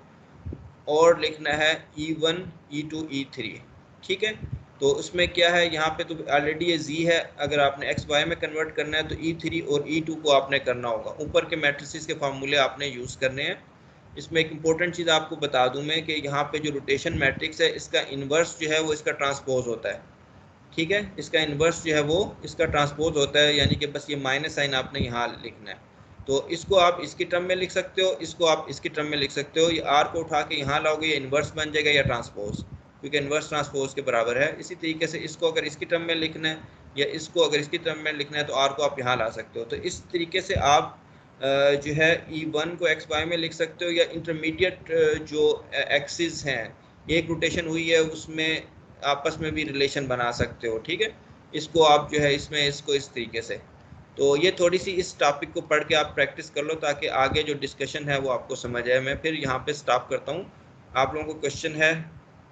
और लिखना है E1 E2 E3। ठीक है, तो उसमें क्या है, यहाँ पे तो ऑलरेडी ये Z है, अगर आपने एक्स वाई में कन्वर्ट करना है तो E3 और E2 को आपने करना होगा, ऊपर के मैट्रिसेस के फार्मूले आपने यूज़ करने हैं। इसमें एक इंपॉर्टेंट चीज़ आपको बता दूं मैं कि यहाँ पे जो रोटेशन मैट्रिक्स है इसका इन्वर्स जो है वो इसका ट्रांसपोज होता है। ठीक है, इसका इन्वर्स जो है वो इसका ट्रांसपोज होता है, यानी कि बस ये माइनस साइन आपने यहाँ लिखना है। तो इसको आप इसकी टर्म में लिख सकते हो, इसको आप इसकी टर्म में लिख सकते हो। ये आर को उठा के यहाँ लाओगे, ये इन्वर्स बन जाएगा या ट्रांसपोज, क्योंकि इन्वर्स ट्रांसपोज के बराबर है। इसी तरीके से इसको अगर इसकी टर्म में लिखना है या इसको अगर इसकी टर्म में लिखना है तो आर को आप यहाँ ला सकते हो। तो इस तरीके से आप जो है E1 को एक्स वाई में लिख सकते हो, या इंटरमीडिएट जो एक्सिस हैं, एक रोटेशन हुई है उसमें आपस में भी रिलेशन बना सकते हो। ठीक है, इसको आप जो है इसमें इसको इस तरीके से। तो ये थोड़ी सी इस टॉपिक को पढ़ के आप प्रैक्टिस कर लो ताकि आगे जो डिस्कशन है वो आपको समझ आए। मैं फिर यहाँ पे स्टॉप करता हूँ, आप लोगों को क्वेश्चन है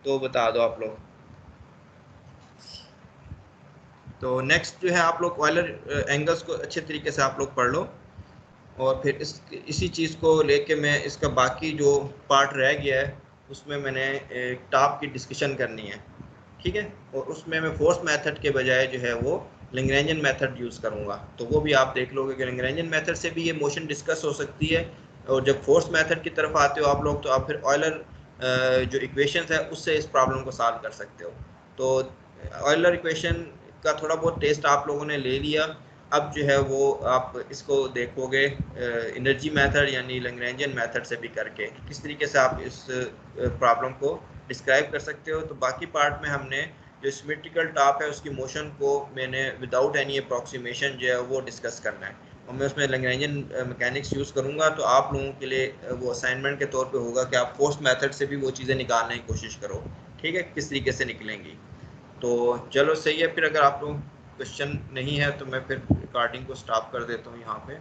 तो बता दो आप लोग। तो नेक्स्ट जो है आप लोग ऑयलर एंगल्स को अच्छे तरीके से आप लोग पढ़ लो, और फिर इसी चीज़ को लेके मैं इसका बाकी जो पार्ट रह गया है उसमें मैंने एक टॉप की डिस्कशन करनी है। ठीक है, और उसमें मैं फोर्स मेथड के बजाय जो है वो लैग्रेंजियन मेथड यूज़ करूँगा, तो वो भी आप देख लोगे कि लैग्रेंजियन मेथड से भी ये मोशन डिस्कस हो सकती है। और जब फोर्स मेथड की तरफ आते हो आप लोग, तो आप फिर ऑयलर जो इक्वेशंस है उससे इस प्रॉब्लम को सॉल्व कर सकते हो। तो ऑयलर इक्वेशन का थोड़ा बहुत टेस्ट आप लोगों ने ले लिया, अब जो है वो आप इसको देखोगे एनर्जी मेथड यानी लैग्रेंजियन मेथड से भी करके किस तरीके से आप इस प्रॉब्लम को डिस्क्राइब कर सकते हो। तो बाकी पार्ट में हमने जो सिमेट्रिकल टॉप है उसकी मोशन को मैंने विदाउट एनी अप्रॉक्सीमेशन जो है वो डिस्कस करना है, और मैं उसमें लैग्रेंजियन मैकेनिक्स यूज़ करूँगा। तो आप लोगों के लिए वो असाइनमेंट के तौर पे होगा कि आप फोर्स मेथड से भी वो चीज़ें निकालने की कोशिश करो। ठीक है, किस तरीके से निकलेंगी। तो चलो सही है, फिर अगर आप लोग क्वेश्चन नहीं है तो मैं फिर रिकॉर्डिंग को स्टॉप कर देता हूँ यहाँ पे।